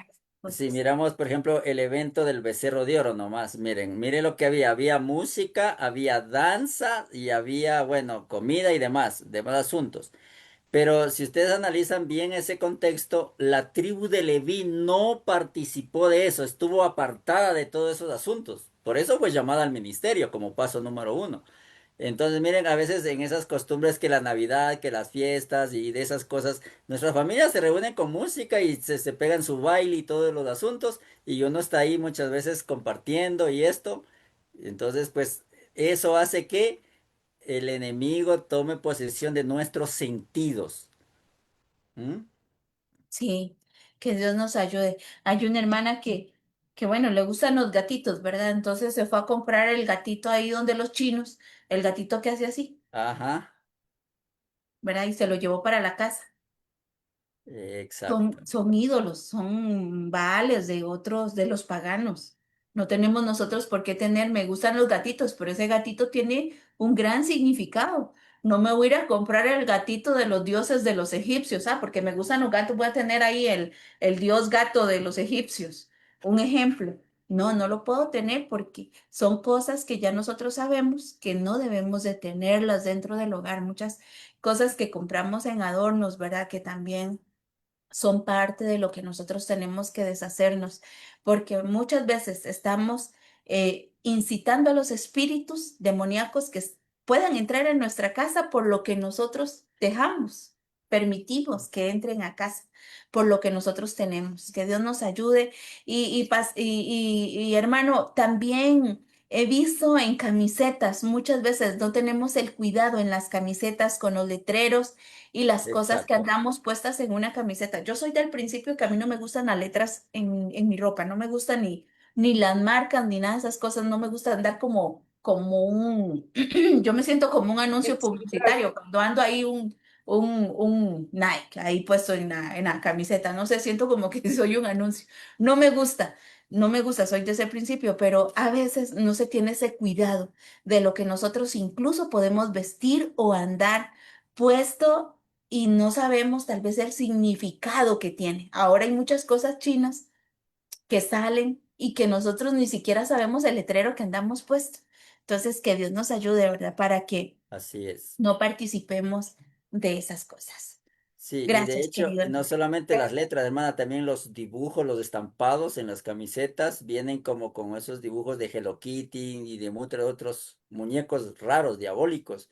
si cosas. miramos, por ejemplo, el evento del Becerro de Oro nomás, miren lo que había. Había música, había danza y había, bueno, comida y demás asuntos. Pero si ustedes analizan bien ese contexto, la tribu de Leví no participó de eso, estuvo apartada de todos esos asuntos. Por eso fue llamada al ministerio como paso número uno. Entonces, miren, a veces en esas costumbres que la Navidad, que las fiestas y de esas cosas, nuestras familias se reúnen con música y se pegan su baile y todos los asuntos, y uno está ahí muchas veces compartiendo y esto. Entonces, pues eso hace que el enemigo tome posesión de nuestros sentidos. ¿Mm? Sí, que Dios nos ayude. Hay una hermana que bueno, le gustan los gatitos, ¿verdad? Entonces se fue a comprar el gatito ahí donde los chinos, el gatito que hace así, Ajá, ¿verdad? Y se lo llevó para la casa. exacto. Son ídolos, son baales de otros, de los paganos. No tenemos nosotros por qué tener, me gustan los gatitos, pero ese gatito tiene un gran significado. No me voy a ir a comprar el gatito de los dioses de los egipcios, porque me gustan los gatos, voy a tener ahí el dios gato de los egipcios. Un ejemplo. No, no lo puedo tener porque son cosas que ya nosotros sabemos que no debemos de tenerlas dentro del hogar. Muchas cosas que compramos en adornos, ¿verdad? Que también son parte de lo que nosotros tenemos que deshacernos, porque muchas veces estamos incitando a los espíritus demoníacos que puedan entrar en nuestra casa por lo que nosotros dejamos, permitimos que entren a casa, por lo que nosotros tenemos. Que Dios nos ayude y hermano, también. He visto en camisetas, muchas veces no tenemos el cuidado en las camisetas con los letreros y las cosas que Exacto. andamos puestas en una camiseta. Yo soy del principio que a mí no me gustan las letras en mi ropa, no me gustan ni las marcas ni nada de esas cosas, no me gusta andar como un, yo me siento como un anuncio publicitario cuando ando ahí un Nike ahí puesto en la camiseta, no sé, siento como que soy un anuncio. No me gusta. No me gusta, soy de ese principio, pero a veces no se tiene ese cuidado de lo que nosotros incluso podemos vestir o andar puesto y no sabemos tal vez el significado que tiene. Ahora hay muchas cosas chinas que salen y que nosotros ni siquiera sabemos el letrero que andamos puesto. Entonces, que Dios nos ayude, ¿verdad? Para que Así es. no participemos de esas cosas. Sí, y de Gracias, hecho, querido no hermano. solamente las letras, hermana, también los dibujos, los estampados en las camisetas vienen como con esos dibujos de Hello Kitty y de muchos otros muñecos raros, diabólicos.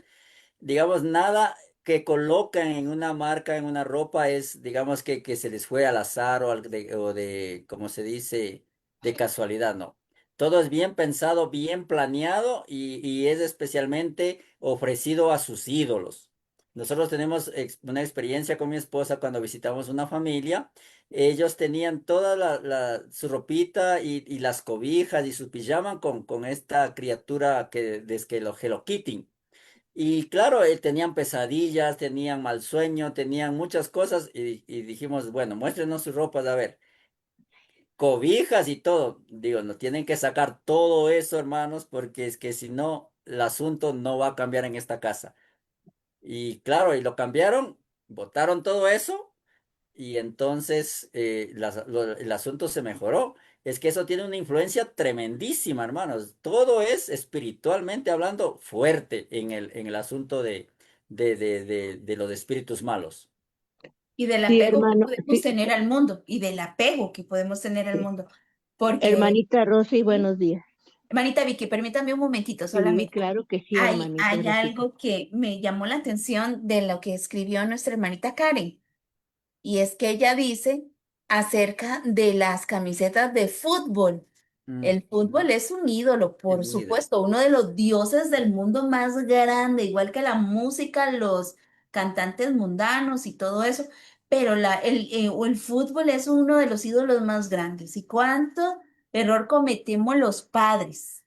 Digamos, nada que colocan en una marca, en una ropa, es, digamos, que se les fue al azar o de, como se dice, de casualidad, no. Todo es bien pensado, bien planeado y es especialmente ofrecido a sus ídolos. Nosotros tenemos una experiencia con mi esposa cuando visitamos una familia. Ellos tenían toda su ropita y las cobijas y su pijama con esta criatura que lo Hello Kitty. Y claro, tenían pesadillas, tenían mal sueño, tenían muchas cosas y dijimos, bueno, muéstrenos sus ropas, a ver, cobijas y todo. Digo, nos tienen que sacar todo eso, hermanos, porque es que si no, el asunto no va a cambiar en esta casa. Y claro, y lo cambiaron, botaron todo eso y entonces el asunto se mejoró. Es que eso tiene una influencia tremendísima, hermanos. Todo es espiritualmente hablando fuerte en el asunto de los espíritus malos. Y del Sí, apego que hermano, podemos sí, tener al mundo, y del apego que podemos tener al sí. mundo. Porque, Hermanita Rosy, ¿sí? buenos días. Hermanita Vicky, permítame un momentito Sí, solamente. claro que sí, hermanita Hay Rosita. algo que me llamó la atención de lo que escribió nuestra hermanita Karen, y es que ella dice acerca de las camisetas de fútbol. Mm, El fútbol es un ídolo, es por un ídolo. supuesto, uno de los dioses del mundo más grande, igual que la música, los cantantes mundanos y todo eso, pero el fútbol es uno de los ídolos más grandes. ¿Y cuánto error cometemos los padres?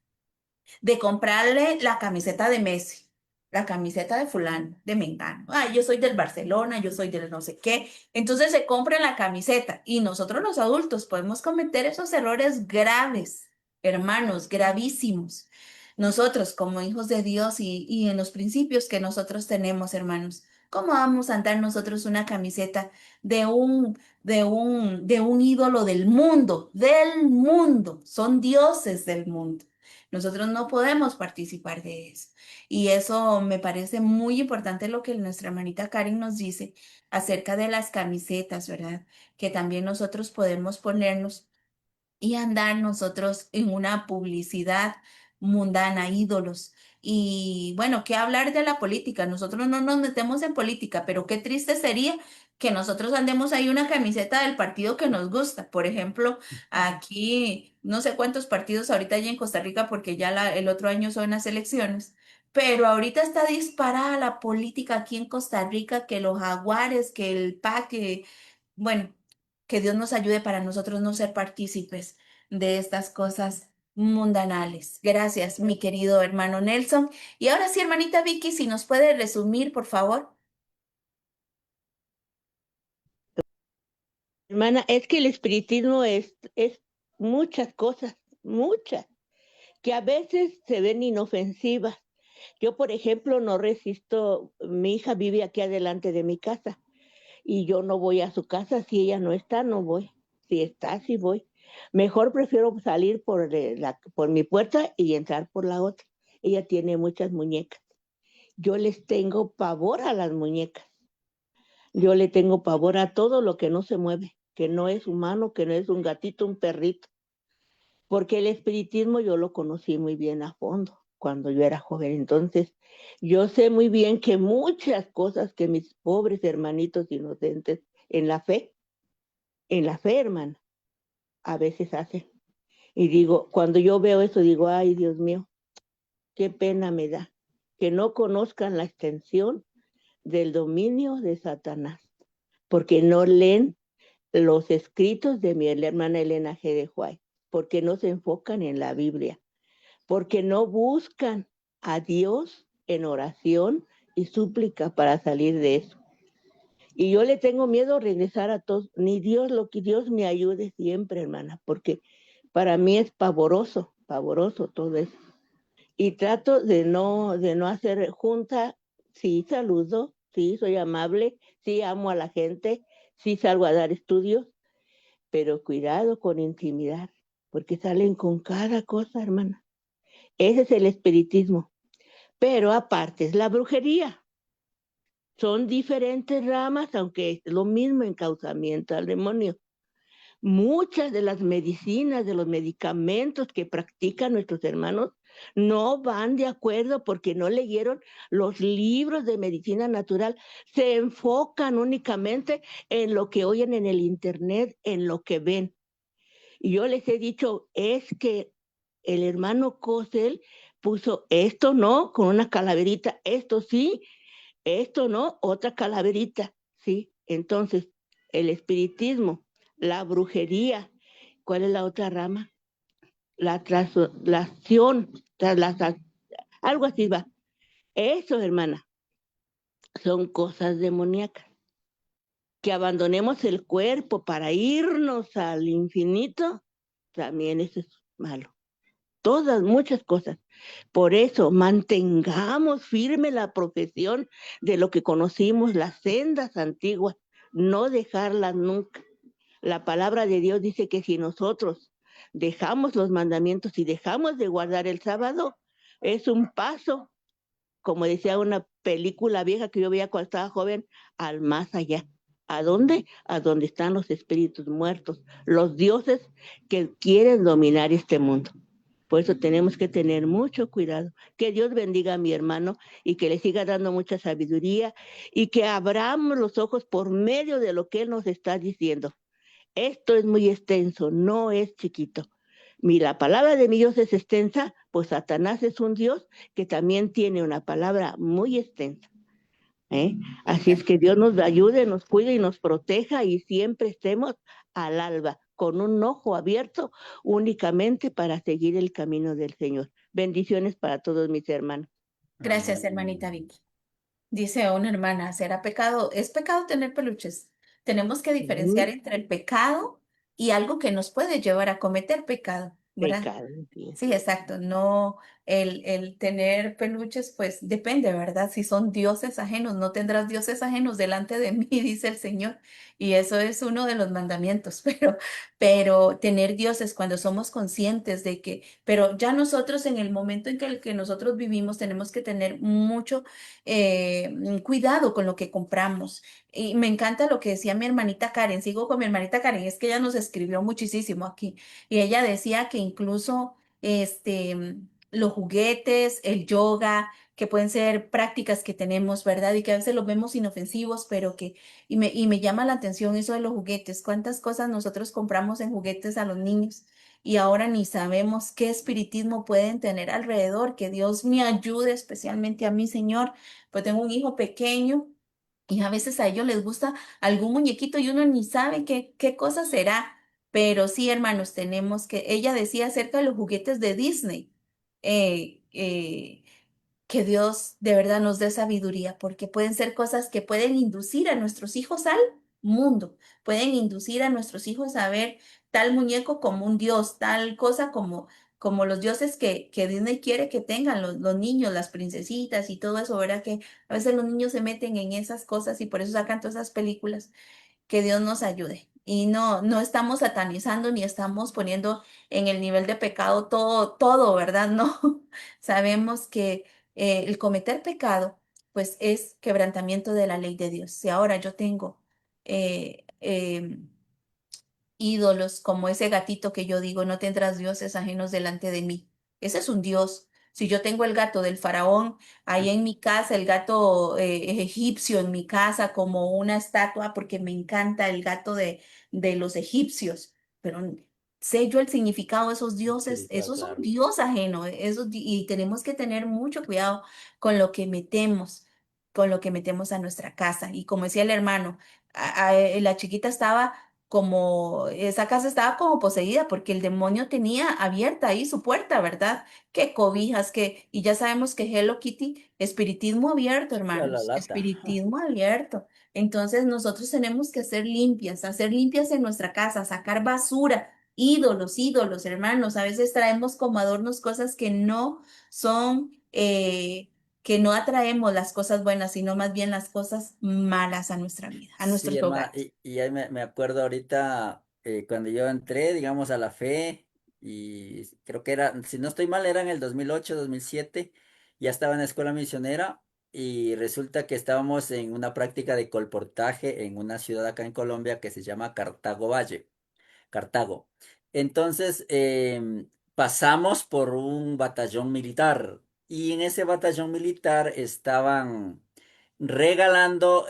De comprarle la camiseta de Messi, la camiseta de fulano, de Mengano. Ay, yo soy del Barcelona, yo soy del no sé qué. Entonces se compra la camiseta y nosotros los adultos podemos cometer esos errores graves, hermanos, gravísimos. Nosotros como hijos de Dios y en los principios que nosotros tenemos, hermanos, ¿cómo vamos a andar nosotros una camiseta de un ídolo del mundo? Del mundo. Son dioses del mundo. Nosotros no podemos participar de eso. Y eso me parece muy importante lo que nuestra hermanita Karen nos dice acerca de las camisetas, ¿verdad? Que también nosotros podemos ponernos y andar nosotros en una publicidad mundana, ídolos. Y bueno, ¿qué hablar de la política? Nosotros no nos metemos en política, pero qué triste sería que nosotros andemos ahí una camiseta del partido que nos gusta. Por ejemplo, aquí no sé cuántos partidos ahorita hay en Costa Rica porque ya el otro año son las elecciones. Pero ahorita está disparada la política aquí en Costa Rica, que los jaguares, que el PAC, que, bueno, que Dios nos ayude para nosotros no ser partícipes de estas cosas mundanales. Gracias, mi querido hermano Nelson. Y ahora sí, hermanita Vicky, si nos puede resumir, por favor. Hermana, es que el espiritismo es muchas cosas, muchas, que a veces se ven inofensivas. Yo, por ejemplo, no resisto, mi hija vive aquí adelante de mi casa y yo no voy a su casa, si ella no está, no voy. Si está, sí voy. Mejor prefiero salir por mi puerta y entrar por la otra. Ella tiene muchas muñecas. Yo les tengo pavor a las muñecas. Yo le tengo pavor a todo lo que no se mueve, que no es humano, que no es un gatito, un perrito. Porque el espiritismo yo lo conocí muy bien a fondo cuando yo era joven. Entonces, yo sé muy bien que muchas cosas que mis pobres hermanitos inocentes en la fe, hermana, a veces hacen. Y digo, cuando yo veo eso, digo, ay, Dios mío, qué pena me da que no conozcan la extensión del dominio de Satanás, porque no leen los escritos de mi hermana Elena G. de White, porque no se enfocan en la Biblia, porque no buscan a Dios en oración y súplica para salir de eso. Y yo le tengo miedo a regresar a todos, ni Dios, lo que Dios me ayude siempre, hermana, porque para mí es pavoroso, pavoroso todo eso. Y trato de no hacer junta, sí saludo, sí soy amable, sí amo a la gente, sí salgo a dar estudios, pero cuidado con intimidar, porque salen con cada cosa, hermana. Ese es el espiritismo. Pero aparte es la brujería. Son diferentes ramas, aunque es lo mismo encauzamiento al demonio. Muchas de las medicinas, de los medicamentos que practican nuestros hermanos no van de acuerdo porque no leyeron los libros de medicina natural. Se enfocan únicamente en lo que oyen en el internet, en lo que ven. Y yo les he dicho, es que el hermano Cosel puso esto no, con una calaverita, esto sí, esto no, otra calaverita, ¿sí? Entonces, el espiritismo, la brujería, ¿cuál es la otra rama? La traslación, algo así va. Eso, hermana, son cosas demoníacas. Que abandonemos el cuerpo para irnos al infinito, también eso es malo. Todas, muchas cosas. Por eso, mantengamos firme la profesión de lo que conocimos, las sendas antiguas, no dejarlas nunca. La palabra de Dios dice que si nosotros dejamos los mandamientos y dejamos de guardar el sábado, es un paso, como decía una película vieja que yo veía cuando estaba joven, al más allá. ¿A dónde? A donde están los espíritus muertos, los dioses que quieren dominar este mundo. Por eso tenemos que tener mucho cuidado. Que Dios bendiga a mi hermano y que le siga dando mucha sabiduría y que abramos los ojos por medio de lo que él nos está diciendo. Esto es muy extenso, no es chiquito. La palabra de mi Dios es extensa, pues Satanás es un Dios que también tiene una palabra muy extensa. Así es que Dios nos ayude, nos cuide y nos proteja y siempre estemos al alba, con un ojo abierto únicamente para seguir el camino del Señor. Bendiciones para todos mis hermanos. Gracias, hermanita Vicky. Dice una hermana, ¿será pecado? ¿Es pecado tener peluches? Tenemos que diferenciar entre el pecado y algo que nos puede llevar a cometer pecado, ¿verdad? Pecado, sí. Sí, exacto. No, el tener peluches, pues depende, ¿verdad? Si son dioses ajenos, no tendrás dioses ajenos delante de mí, dice el Señor. Y eso es uno de los mandamientos, pero tener dioses cuando somos conscientes de que, pero ya nosotros en el momento en que, el que nosotros vivimos tenemos que tener mucho cuidado con lo que compramos. Y me encanta lo que decía mi hermanita Karen, sigo con mi hermanita Karen, es que ella nos escribió muchísimo aquí. Y ella decía que incluso los juguetes, el yoga, que pueden ser prácticas que tenemos, ¿verdad? Y que a veces los vemos inofensivos, pero y me llama la atención eso de los juguetes. ¿Cuántas cosas nosotros compramos en juguetes a los niños? Y ahora ni sabemos qué espiritismo pueden tener alrededor. Que Dios me ayude, especialmente a mí, Señor. Pues tengo un hijo pequeño y a veces a ellos les gusta algún muñequito y uno ni sabe qué cosa será. Pero sí, hermanos, tenemos que, ella decía acerca de los juguetes de Disney, eh, eh, que Dios de verdad nos dé sabiduría, porque pueden ser cosas que pueden inducir a nuestros hijos al mundo, pueden inducir a nuestros hijos a ver tal muñeco como un dios, tal cosa como los dioses que Disney quiere que tengan los niños, las princesitas y todo eso, ¿verdad? Que a veces los niños se meten en esas cosas y por eso sacan todas esas películas. Que Dios nos ayude. Y no estamos satanizando ni estamos poniendo en el nivel de pecado todo, ¿verdad? No, sabemos que el cometer pecado, pues es quebrantamiento de la ley de Dios. Si ahora yo tengo eh, ídolos, como ese gatito que yo digo, no tendrás dioses ajenos delante de mí. Ese es un dios. Si yo tengo el gato del faraón ahí en mi casa, el gato egipcio en mi casa como una estatua, porque me encanta el gato de los egipcios, pero sé yo el significado de esos dioses, Espiritual, esos son claro. dios ajeno, y tenemos que tener mucho cuidado con lo que metemos, con lo que metemos a nuestra casa. Y como decía el hermano, la chiquita estaba como esa casa estaba como poseída porque el demonio tenía abierta ahí su puerta, ¿verdad? Que cobijas, y ya sabemos que Hello Kitty, espiritismo abierto, Y a la hermanos, lata. espiritismo abierto. Entonces nosotros tenemos que hacer limpias en nuestra casa, sacar basura, ídolos, hermanos. A veces traemos como adornos cosas que no son, que no atraemos las cosas buenas, sino más bien las cosas malas a nuestra vida, a Sí, nuestros hermana, hogares. y ahí me acuerdo ahorita cuando yo entré, digamos, a la fe, y creo que era, si no estoy mal, era en el 2008, 2007, ya estaba en la escuela misionera, y resulta que estábamos en una práctica de colportaje en una ciudad acá en Colombia que se llama Cartago Valle. Cartago. Entonces, pasamos por un batallón militar y en ese batallón militar estaban regalando,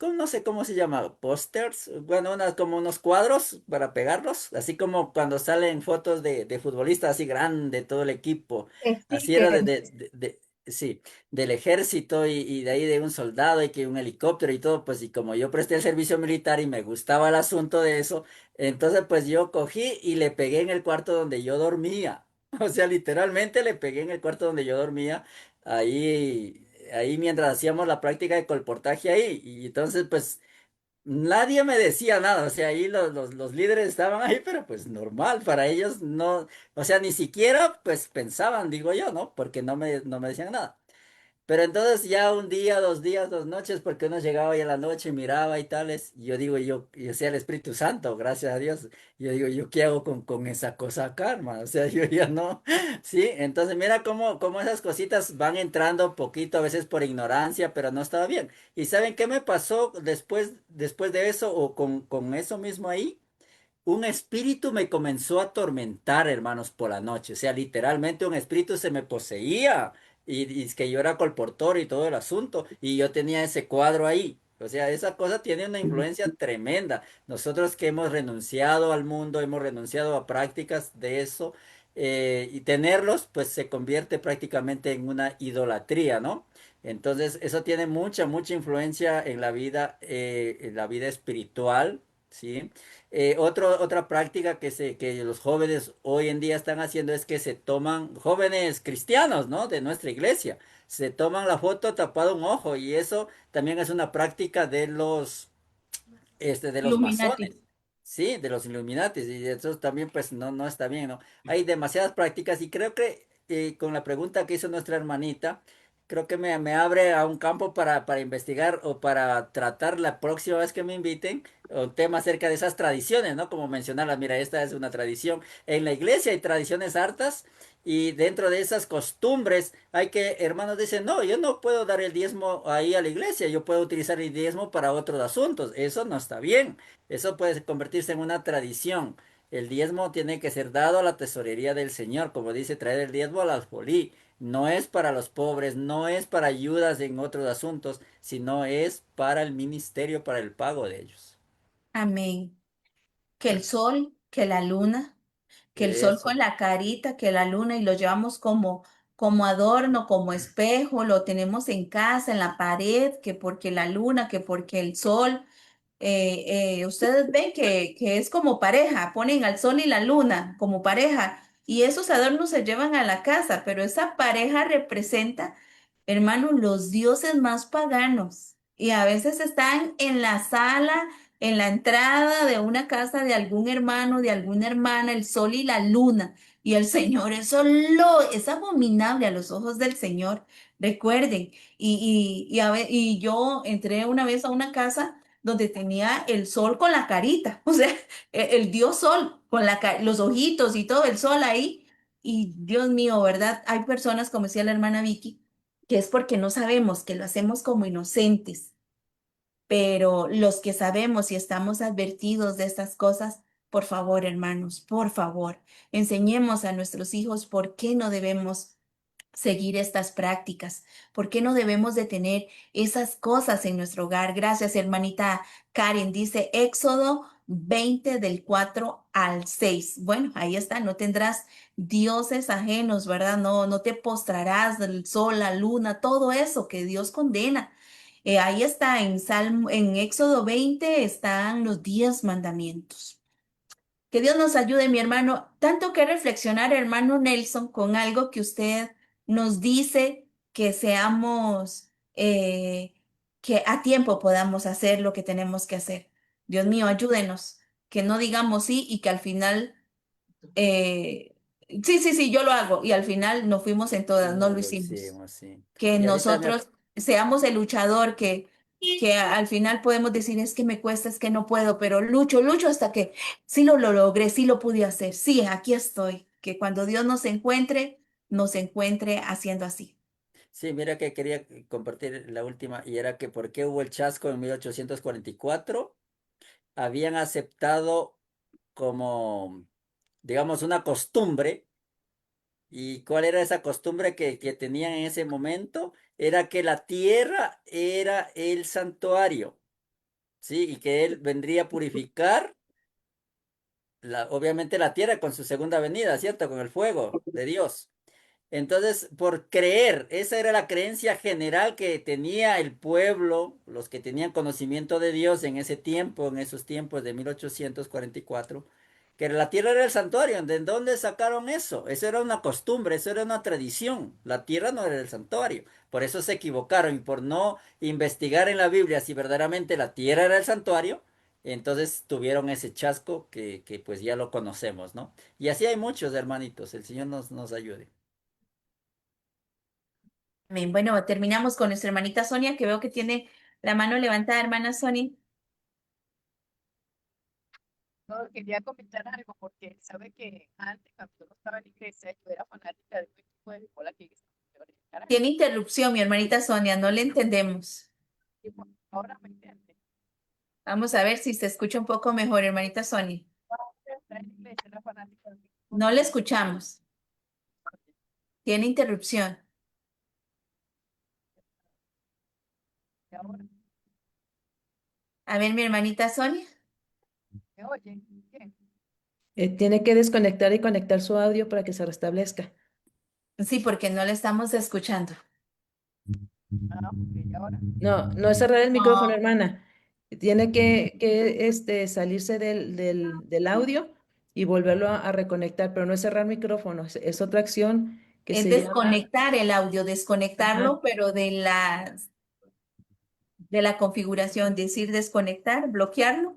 no sé cómo se llama, pósters, bueno, como unos cuadros para pegarlos, así como cuando salen fotos de futbolistas así grande, todo el equipo, así era Stickers. sí, del ejército y de ahí de un soldado y que un helicóptero y todo, pues y como yo presté el servicio militar y me gustaba el asunto de eso, entonces pues yo cogí y le pegué en el cuarto donde yo dormía. O sea, literalmente le pegué en el cuarto donde yo dormía, ahí mientras hacíamos la práctica de colportaje ahí. Y entonces pues nadie me decía nada. O sea, ahí los líderes estaban ahí, pero pues normal, para ellos no, o sea, ni siquiera pues pensaban, digo yo, ¿no? Porque no me decían nada. Pero entonces ya un día, 2 días, 2 noches, porque uno llegaba ahí a la noche y miraba y tales, y yo digo, yo sea el Espíritu Santo, gracias a Dios, yo digo, ¿yo qué hago con esa cosa acá, hermano? O sea, yo ya no, sí, entonces mira cómo esas cositas van entrando poquito, a veces por ignorancia, pero no estaba bien. ¿Y saben qué me pasó después de eso o con eso mismo ahí? Un espíritu me comenzó a atormentar, hermanos, por la noche. O sea, literalmente un espíritu se me poseía. Y es que yo era colportor y todo el asunto. Y yo tenía ese cuadro ahí. O sea, esa cosa tiene una influencia tremenda. Nosotros que hemos renunciado al mundo, hemos renunciado a prácticas de eso, y tenerlos, pues se convierte prácticamente en una idolatría, ¿no? Entonces, eso tiene mucha influencia en la vida espiritual, ¿sí? Otra práctica que los jóvenes hoy en día están haciendo es que se toman, jóvenes cristianos, ¿no? De nuestra iglesia, se toman la foto tapado un ojo y eso también es una práctica de los masones, Illuminati. sí, de los Illuminatis, y eso también pues no está bien, ¿no? Hay demasiadas prácticas y creo que con la pregunta que hizo nuestra hermanita, creo que me abre a un campo para investigar o para tratar la próxima vez que me inviten un tema acerca de esas tradiciones, ¿no? Como mencionarlas, mira, esta es una tradición. En la iglesia hay tradiciones hartas. Y dentro de esas costumbres hay que, hermanos dicen, no, yo no puedo dar el diezmo ahí a la iglesia, yo puedo utilizar el diezmo para otros asuntos. Eso no está bien. Eso puede convertirse en una tradición. El diezmo tiene que ser dado a la tesorería del Señor, como dice, traer el diezmo al alfolí. No es para los pobres, no es para ayudas en otros asuntos, sino es para el ministerio, para el pago de ellos. Amén. Que el sol, que la luna, que el sol Eso. con la carita, que la luna, y lo llevamos como adorno, como espejo, lo tenemos en casa, en la pared, que porque la luna, que porque el sol. Ustedes ven que es como pareja, ponen al sol y la luna como pareja, y esos adornos se llevan a la casa, pero esa pareja representa, hermanos, los dioses más paganos, y a veces están en la sala, en la entrada de una casa de algún hermano, de alguna hermana, el sol y la luna, y el Señor, es abominable a los ojos del Señor, recuerden, y yo entré una vez a una casa donde tenía el sol con la carita, o sea, el dios sol con los ojitos y todo el sol ahí. Y Dios mío, ¿verdad? Hay personas, como decía la hermana Vicky, que es porque no sabemos, que lo hacemos como inocentes, pero los que sabemos y estamos advertidos de estas cosas, por favor, hermanos, por favor, enseñemos a nuestros hijos por qué no debemos seguir estas prácticas. ¿Por qué no debemos de tener esas cosas en nuestro hogar? Gracias, hermanita Karen. Dice Éxodo 20 del 4 al 6. Bueno, ahí está, no tendrás dioses ajenos, ¿verdad? No, no te postrarás del sol, la luna, todo eso que Dios condena. Ahí está, en Éxodo 20 están los 10 mandamientos. Que Dios nos ayude, mi hermano. Tanto que reflexionar, hermano Nelson, con algo que usted nos dice que seamos, que a tiempo podamos hacer lo que tenemos que hacer. Dios mío, ayúdenos. Que no digamos sí y que al final, eh, sí, sí, sí, yo lo hago. Y al final no fuimos en todas, no No lo lo hicimos. hicimos, sí. Que Y ahorita nosotros seamos el luchador que al final podemos decir es que me cuesta, es que no puedo, pero lucho, lucho hasta que sí lo logré, sí lo pude hacer, sí, aquí estoy. Que cuando Dios nos encuentre haciendo así. sí, mira que quería compartir la última, y era que por qué hubo el chasco en 1844. Habían aceptado como, digamos, una costumbre. ¿Y cuál era esa costumbre que tenían en ese momento? Era que la tierra era el santuario, ¿sí? Y que él vendría a purificar, obviamente la tierra con su segunda venida, ¿cierto? Con el fuego de Dios. Entonces, por creer, esa era la creencia general que tenía el pueblo, los que tenían conocimiento de Dios en ese tiempo, en esos tiempos de 1844, que la tierra era el santuario. ¿De dónde sacaron eso? Eso era una costumbre, eso era una tradición. La tierra no era el santuario. Por eso se equivocaron y por no investigar en la Biblia si verdaderamente la tierra era el santuario, entonces tuvieron ese chasco que pues ya lo conocemos, ¿no? Y así hay muchos hermanitos, el Señor nos ayude. Amén. Bueno, terminamos con nuestra hermanita Sonia, que veo que tiene la mano levantada, hermana Sonia. No, quería comentar algo porque sabe que antes, cuando yo no estaba en la iglesia, yo era fanática de un equipo de fútbol aquí en Caracas. Tiene interrupción, mi hermanita Sonia, no le entendemos. Y bueno, ahora me entiende. Vamos a ver si se escucha un poco mejor, hermanita Sonia. Está en la iglesia, era fanática de un equipo No de le fútbol. escuchamos. Tiene interrupción. Y ahora, A ver, mi hermanita Sonia. ¿me oyen? Bien. Tiene que desconectar y conectar su audio para que se restablezca. Sí, porque no le estamos escuchando. Ah, ok, y ahora. No, no es cerrar el micrófono, No. hermana. Tiene que salirse del audio y volverlo a reconectar, pero no es cerrar micrófono, es otra acción que Es se llama. desconectar el audio, Ajá. desconectarlo, pero de la configuración, decir desconectar, bloquearlo.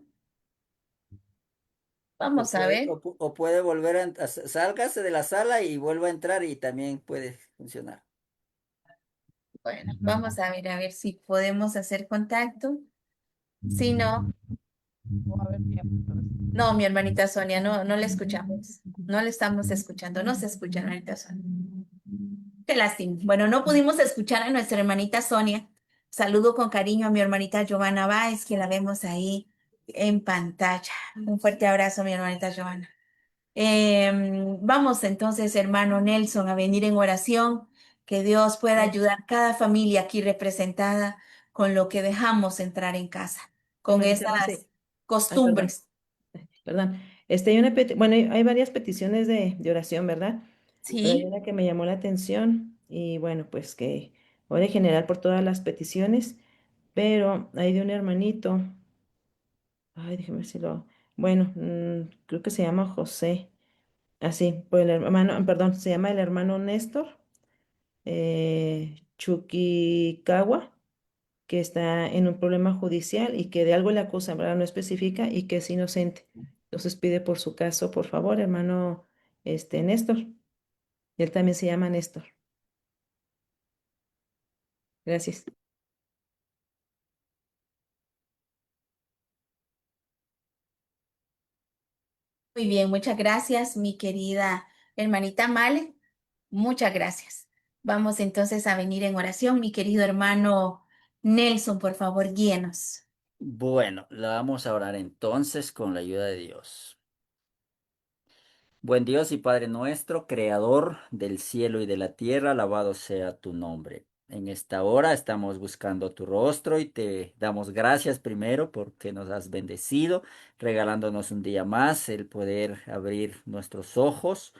O Vamos a puede, ver. o puede volver sálgase de la sala y vuelva a entrar y también puede funcionar. Bueno, vamos a ver si podemos hacer contacto. Si no, No va a haber tiempo. Entonces, no, mi hermanita Sonia, no, no le escuchamos. No le estamos escuchando, no se escucha, hermanita Sonia. Qué lástima. Bueno, no pudimos escuchar a nuestra hermanita Sonia. Saludo con cariño a mi hermanita Giovanna Báez, que la vemos ahí en pantalla. Un fuerte abrazo, mi hermanita Giovanna. Vamos entonces, hermano Nelson, a venir en oración, que Dios pueda ayudar cada familia aquí representada con lo que dejamos entrar en casa, con Hermanita esas Rosy, ay, perdón, costumbres. perdón. Hay bueno, hay varias peticiones de oración, ¿verdad? Pero hay Sí, una que me llamó la atención y bueno, pues que ore en general por todas las peticiones, pero hay de un hermanito, ay, déjeme decirlo, bueno, creo que se llama José, así, por el hermano, perdón, se llama el hermano Néstor Chukikawa, que está en un problema judicial y que de algo le acusan, ¿verdad? No especifica y que es inocente. Entonces pide por su caso, por favor, hermano, Néstor. Él también se llama Néstor. Gracias. muy bien, muchas gracias, mi querida hermanita Male. Muchas gracias. Vamos entonces a venir en oración, mi querido hermano Nelson, por favor, guíenos. Bueno, la vamos a orar entonces con la ayuda de Dios. Buen Dios y Padre nuestro, Creador del cielo y de la tierra, alabado sea tu nombre. En esta hora estamos buscando tu rostro y te damos gracias primero porque nos has bendecido, regalándonos un día más el poder abrir nuestros ojos.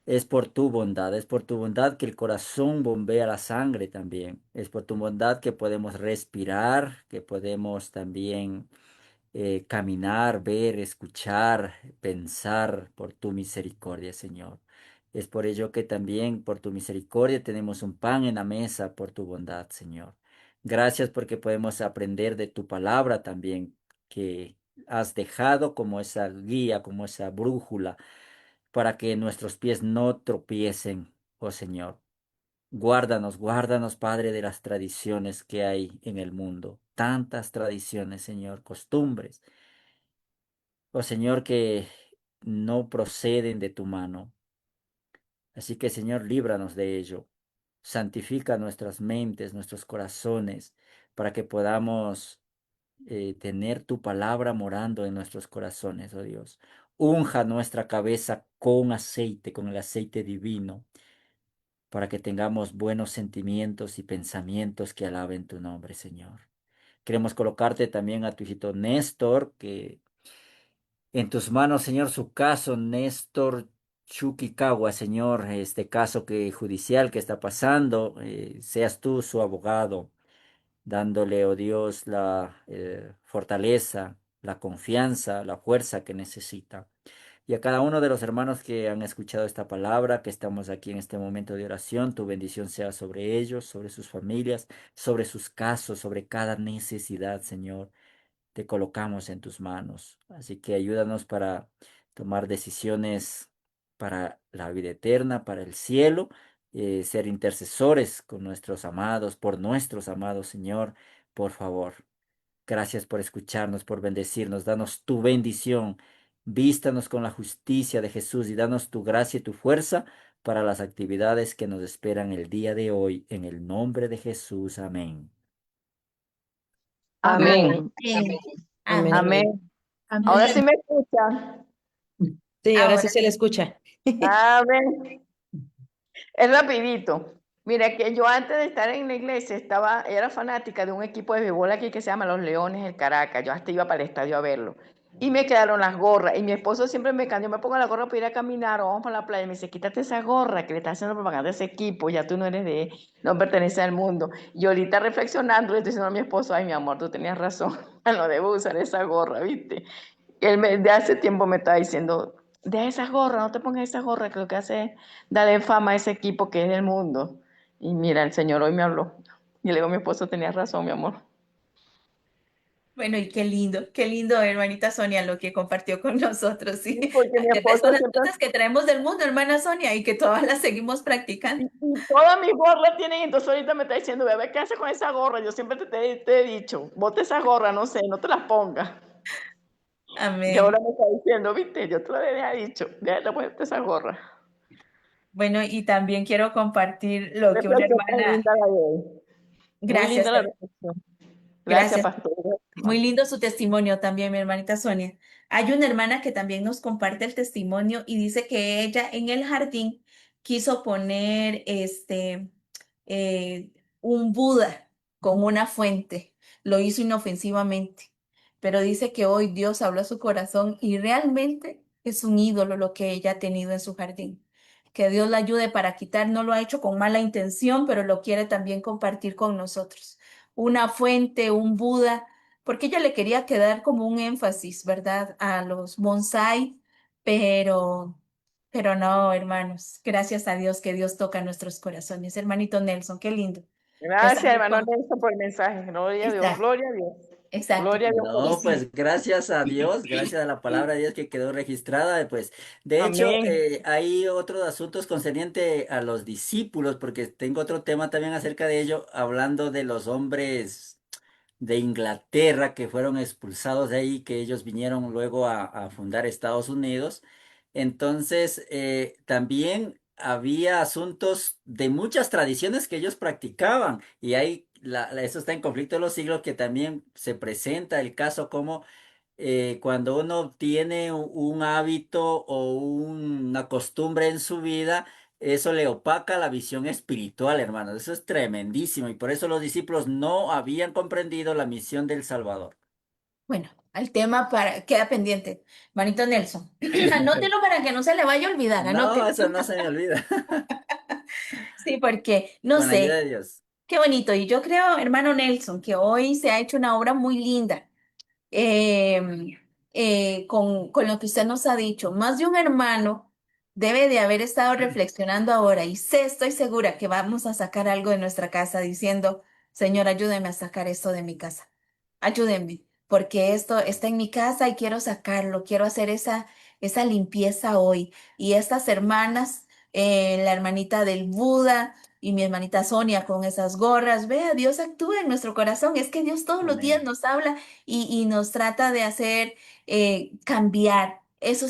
Es por tu bondad que el corazón bombea la sangre también. Es por tu bondad que podemos respirar, que podemos también caminar, ver, escuchar, pensar por tu misericordia, Señor. Es por ello que también por tu misericordia tenemos un pan en la mesa por tu bondad, Señor. Gracias porque podemos aprender de tu palabra también, que has dejado como esa guía, como esa brújula, para que nuestros pies no tropiecen, oh Señor. Guárdanos, guárdanos, Padre, de las tradiciones que hay en el mundo. Tantas tradiciones, Señor, costumbres, oh Señor, que no proceden de tu mano. Así que, Señor, líbranos de ello. Santifica nuestras mentes, nuestros corazones, para que podamos tener tu palabra morando en nuestros corazones, oh Dios. Unja nuestra cabeza con aceite, con el aceite divino, para que tengamos buenos sentimientos y pensamientos que alaben tu nombre, Señor. Queremos colocarte también a tu hijito Néstor, que en tus manos, Señor, su caso, Néstor Chukikawa, Señor, este caso judicial que está pasando, seas tú su abogado, dándole, oh Dios, la fortaleza, la confianza, la fuerza que necesita. Y a cada uno de los hermanos que han escuchado esta palabra, que estamos aquí en este momento de oración, tu bendición sea sobre ellos, sobre sus familias, sobre sus casos, sobre cada necesidad, Señor. Te colocamos en tus manos. Así que ayúdanos para tomar decisiones para la vida eterna, para el cielo, ser intercesores con nuestros amados, por nuestros amados, Señor, por favor. Gracias por escucharnos, por bendecirnos. Danos tu bendición. Vístanos con la justicia de Jesús y danos tu gracia y tu fuerza para las actividades que nos esperan el día de hoy. En el nombre de Jesús. Amén. Amén. Amén. Amén, Amén. Amén. Muy Ahora sí bien. me escuchan. Sí, ahora sí Ahora, se le escucha. Amén. Es rapidito. Mira que yo antes de estar en la iglesia era fanática de un equipo de béisbol aquí que se llama Los Leones del Caracas. Yo hasta iba para el estadio a verlo. Y me quedaron las gorras. Y mi esposo siempre me cambió, me pongo la gorra para ir a caminar o vamos para la playa. Y me dice, quítate esa gorra que le está haciendo propaganda a ese equipo. Ya tú no perteneces al mundo. Y ahorita reflexionando, le estoy diciendo a mi esposo, ay, mi amor, tú tenías razón. No debo usar esa gorra, ¿viste? De hace tiempo me estaba diciendo, de esas gorras, no te pongas esas gorras, que lo que hace es darle fama a ese equipo que es del mundo. Y mira, el Señor hoy me habló. Y le digo, mi esposo tenía razón, mi amor. bueno, y qué lindo, hermanita Sonia, lo que compartió con nosotros, Sí, ¿sí? porque mi Hay veces esposo son las siempre, cosas que traemos del mundo, hermana Sonia, y que todas las seguimos y practicando. todas mis gorras tienen, entonces ahorita me está diciendo, bebé, ¿qué haces con esa gorra? Yo siempre te he dicho, bote esa gorra, no sé, no te las pongas. Y ahora Amén. me está diciendo, viste, yo te lo había dicho, déjate ponerte esa gorra. Bueno, y también quiero compartir Qué lo que una reflexión tan hermana, linda la de hoy. Muy gracias, linda la reflexión. Gracias, gracias. pastor. Muy lindo su testimonio también, mi hermanita Sonia. Hay una hermana que también nos comparte el testimonio y dice que ella en el jardín quiso poner un Buda con una fuente. Lo hizo inofensivamente, pero dice que hoy Dios habló a su corazón y realmente es un ídolo lo que ella ha tenido en su jardín. Que Dios la ayude para quitar, no lo ha hecho con mala intención, pero lo quiere también compartir con nosotros. Una fuente, un Buda, porque ella le quería quedar como un énfasis, ¿verdad? A los bonsai, pero, pero no, hermanos, gracias a Dios que Dios toca nuestros corazones. Hermanito Nelson, qué lindo. Ya Gracias, sabe hermano cómo. Nelson, por el mensaje. Gloria a Dios, Exacto, gloria a Dios. exacto. Gloria a Dios por Y No, usted. sí, pues gracias a Dios, gracias a la palabra de Dios que quedó registrada, pues de hecho Amén. hay otros asuntos concernientes a los discípulos, porque tengo otro tema también acerca de ello, hablando de los hombres de Inglaterra que fueron expulsados de ahí, que ellos vinieron luego a fundar Estados Unidos. Entonces, también había asuntos de muchas tradiciones que ellos practicaban y ahí eso está en conflicto de los siglos que también se presenta el caso como cuando uno tiene un hábito o una costumbre en su vida, eso le opaca la visión espiritual, hermanos. Eso es tremendísimo y por eso los discípulos no habían comprendido la misión del Salvador. bueno, el tema queda pendiente. Manito Nelson, anótelo para que no se le vaya a olvidar, No, anótelo. eso no se me olvida. Sí, porque, no Con la ayuda sé, de Dios. qué bonito. Y yo creo, hermano Nelson, que hoy se ha hecho una obra muy linda eh, con lo que usted nos ha dicho. Más de un hermano debe de haber estado reflexionando ahora y estoy segura que vamos a sacar algo de nuestra casa diciendo, Señor, ayúdeme a sacar esto de mi casa. Ayúdeme, porque esto está en mi casa y quiero sacarlo, quiero hacer esa limpieza hoy. Y estas hermanas, la hermanita del Buda y mi hermanita Sonia con esas gorras, vea, Dios actúa en nuestro corazón. Es que Dios todos los días Amén. nos habla y nos trata de hacer cambiar. Eso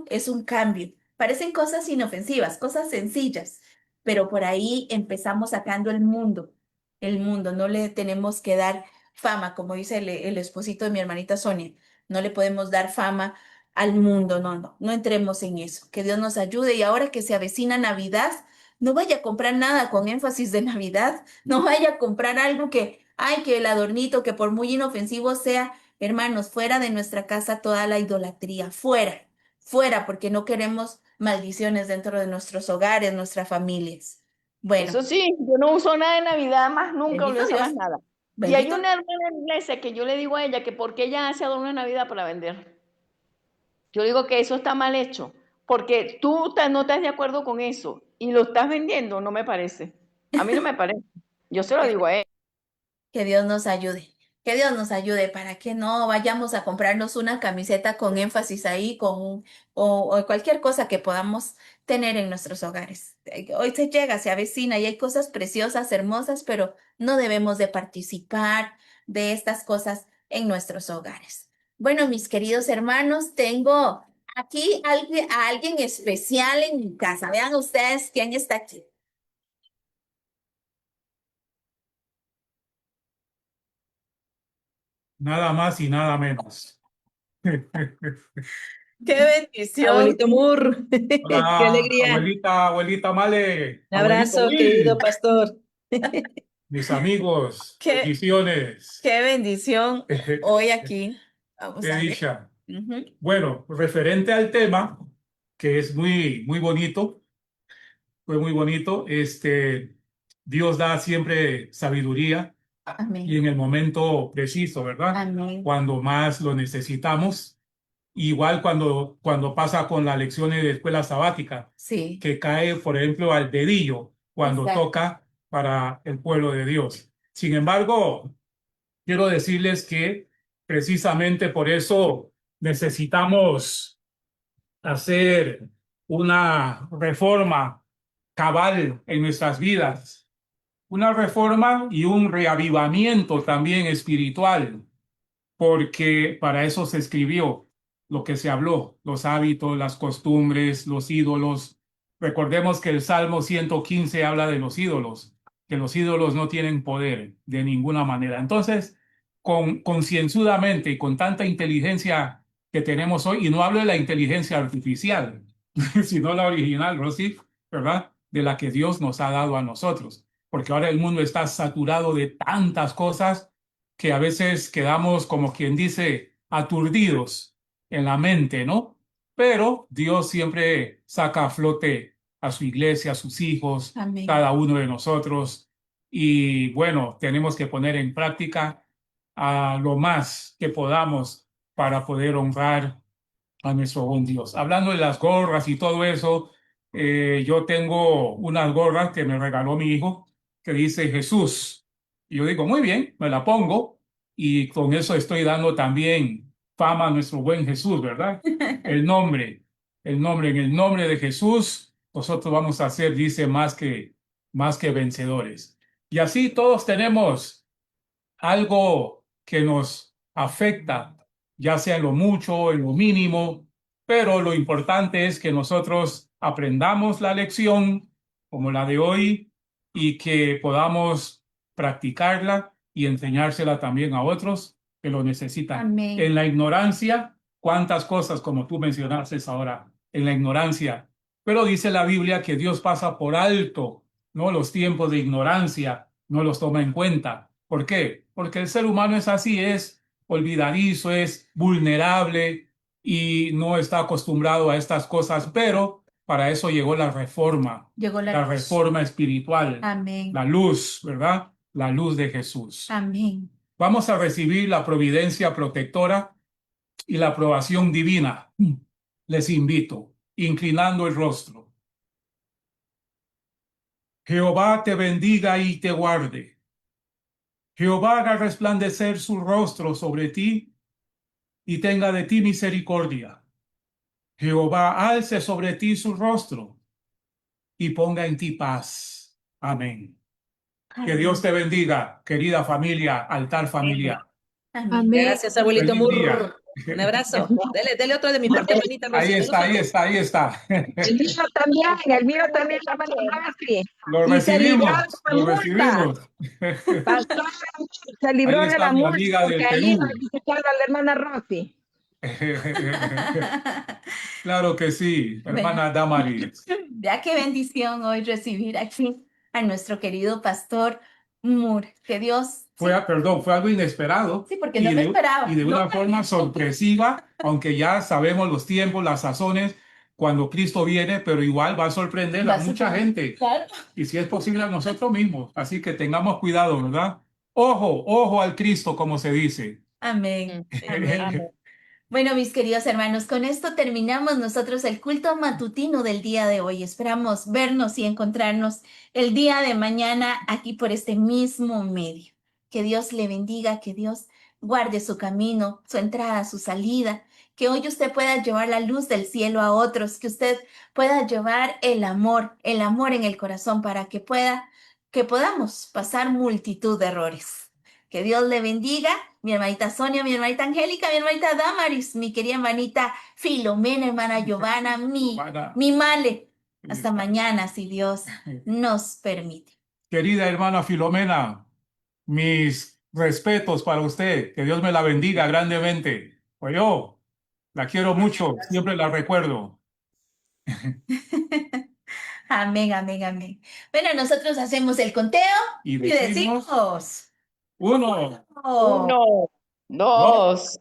es un cambio. Parecen cosas inofensivas, cosas sencillas, pero por ahí empezamos sacando el mundo. El mundo, no le tenemos que dar fama, como dice el esposito de mi hermanita Sonia. No le podemos dar fama al mundo, no entremos en eso. Que Dios nos ayude y ahora que se avecina Navidad, no vaya a comprar nada con énfasis de Navidad, no vaya a comprar algo que, ay, que el adornito, que por muy inofensivo sea, hermanos, fuera de nuestra casa toda la idolatría, fuera, fuera, porque no queremos maldiciones dentro de nuestros hogares, nuestras familias. Bueno, Eso sí, yo no uso nada de Navidad, más nunca volví a bendito usar más Dios, nada. Y hay bendito. una hermana en la iglesia que yo le digo a ella que por qué ella hace adorno de Navidad para vender. Yo digo que eso está mal hecho, porque no estás de acuerdo con eso y lo estás vendiendo, no me parece. A mí no me parece. Yo se lo digo a ella. Que Dios nos ayude. Que Dios nos ayude para que no vayamos a comprarnos una camiseta con énfasis ahí, o cualquier cosa que podamos tener en nuestros hogares. Hoy se llega, se avecina y hay cosas preciosas, hermosas, pero no debemos de participar de estas cosas en nuestros hogares. Bueno, mis queridos hermanos, tengo aquí a alguien especial en mi casa. Vean ustedes quién está aquí. Nada más y nada menos. ¡Qué bendición! Abuelito Mur, qué Hola, alegría. abuelita Male, Un abuelito abrazo, querido Will, pastor. mis amigos, ¡Qué, bendiciones. qué bendición hoy aquí! Vamos Qué a ver. dicha. Ujú. Bueno, referente al tema, que es muy bonito, fue muy bonito, Dios da siempre sabiduría y Amén. en el momento preciso, ¿verdad? Amén. Cuando más lo necesitamos. Igual cuando pasa con las lecciones de escuela sabática, Sí, que cae, por ejemplo, al dedillo cuando exacto. toca para el pueblo de Dios. Sin embargo, quiero decirles que precisamente por eso necesitamos hacer una reforma cabal en nuestras vidas, una reforma y un reavivamiento también espiritual porque para eso se escribió lo que se habló, los hábitos, las costumbres, los ídolos. Recordemos que el Salmo 115 habla de los ídolos, que los ídolos no tienen poder de ninguna manera. Entonces, concienzudamente y con tanta inteligencia que tenemos hoy, y no hablo de la inteligencia artificial, sino la original, Rosy, ¿verdad? De la que Dios nos ha dado a nosotros. Porque ahora el mundo está saturado de tantas cosas que a veces quedamos, como quien dice, aturdidos en la mente, ¿no? Pero Dios siempre saca a flote a su iglesia, a sus hijos, Amén. cada uno de nosotros. Y bueno, tenemos que poner en práctica a lo más que podamos para poder honrar a nuestro buen Dios. Hablando de las gorras y todo eso, yo tengo unas gorras que me regaló mi hijo que dice Jesús. Y yo digo, muy bien, me la pongo y con eso estoy dando también fama a nuestro buen Jesús, ¿verdad? El nombre, en el nombre de Jesús, nosotros vamos a ser, dice, más que vencedores. Y así todos tenemos algo que nos afecta, ya sea en lo mucho o en lo mínimo, pero lo importante es que nosotros aprendamos la lección como la de hoy y que podamos practicarla y enseñársela también a otros que lo necesitan. Amén. En la ignorancia, cuántas cosas como tú mencionaste ahora, en la ignorancia, pero dice la Biblia que Dios pasa por alto, ¿no? Los tiempos de ignorancia, no los toma en cuenta. ¿Por qué? Porque el ser humano es así, es olvidadizo, es vulnerable y no está acostumbrado a estas cosas, pero para eso llegó la reforma, Llegó la la luz. reforma espiritual, Amén. la luz, ¿verdad? La luz de Jesús. Amén. Vamos a recibir la providencia protectora y la aprobación divina. Les invito, inclinando el rostro. Jehová te bendiga y te guarde. Jehová haga resplandecer su rostro sobre ti y tenga de ti misericordia. Jehová alce sobre ti su rostro y ponga en ti paz. Amén. Que Dios te bendiga, querida familia, altar familia. Amén. Amén. Gracias, abuelito Feliz día. Murr. Un abrazo. Dele otro de mi parte, hermanita Ahí Rosy. está, ahí está, ahí está. El mío también, hermano Rosy. Lo Y se libró recibimos, de la lo multa. recibimos. Pastor, se libró Ahí de está la mi multa amiga del porque ahí iba Perú. visitando a la hermana Rosy. Claro que sí, hermana Damaris. Vea qué bendición hoy recibir aquí a nuestro querido pastor Moore. Que Dios... Perdón, fue algo inesperado. Sí, porque no me esperaba. Y de No una me forma esperaba. sorpresiva, aunque ya sabemos los tiempos, las sazones, cuando Cristo viene, pero igual va a sorprender Va a a mucha sorprender. gente. Claro. Y si es posible a nosotros mismos. Así que tengamos cuidado, ¿verdad? Ojo, ojo al Cristo, como se dice. Amén. Amén. Bueno, mis queridos hermanos, con esto terminamos nosotros el culto matutino del día de hoy. Esperamos vernos y encontrarnos el día de mañana aquí por este mismo medio. Que Dios le bendiga, que Dios guarde su camino, su entrada, su salida, que hoy usted pueda llevar la luz del cielo a otros, que usted pueda llevar el amor en el corazón para que podamos pasar multitud de errores. Que Dios le bendiga, mi hermanita Sonia, mi hermanita Angélica, mi hermanita Damaris, mi querida hermanita Filomena, hermana Giovanna, mi Male. Hasta mañana, si Dios nos permite. Querida hermana Filomena, mis respetos para usted. Que Dios me la bendiga grandemente. Pues yo la quiero mucho, siempre la recuerdo. Amén, amén, amén. Bueno, nosotros hacemos el conteo Y y decimos... 1, 1, 2,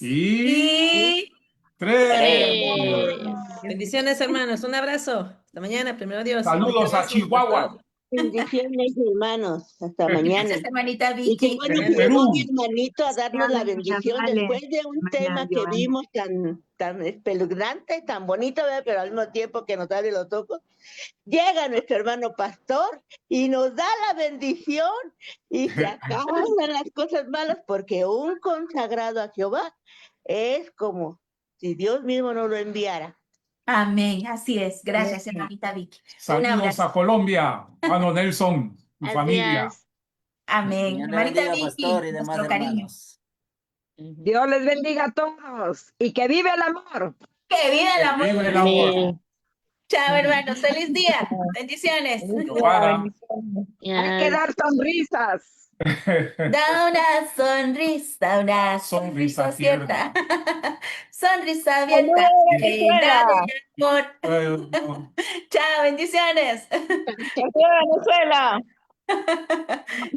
y 3. 3. Bendiciones, hermanos. Un abrazo. Hasta mañana, primero Dios. Saludos a Chihuahua. Bendiciones, hermanos. Hasta mañana. Gracias, hermanita Y qué Vicky. bueno En que Perú. llegó mi hermanito a darnos la bendición Dale, después de un hermana tema que Giovanna. vimos tan espeluznante, tan bonito, ¿verdad? Pero al mismo tiempo que nos da de los ojos. Llega nuestro hermano pastor y nos da la bendición y se acaban las cosas malas porque un consagrado a Jehová es como si Dios mismo nos lo enviara. Amén, así es. Gracias, hermanita Vicky. Un Saludos abrazo. a Colombia, hermano Nelson, tu familia. Adiós. Amén. Dios le Hermanita bendiga, Vicky, pastor y demás nuestro cariño. hermanos. Dios les bendiga a todos y que vive el amor. Que viva el amor. Viva el amor. Amén. Chao, hermanos. Feliz día. Bendiciones. Feliz día, Guarda. bendiciones. Hay Ya. que dar sonrisas. Da una Sonrisa sonrisa cierta. Sonrisa abierta. ¡Saludos, Llena Venezuela! de amor. Chao, bendiciones. ¡Que viva Venezuela!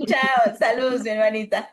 Chao, saludos, mi hermanita.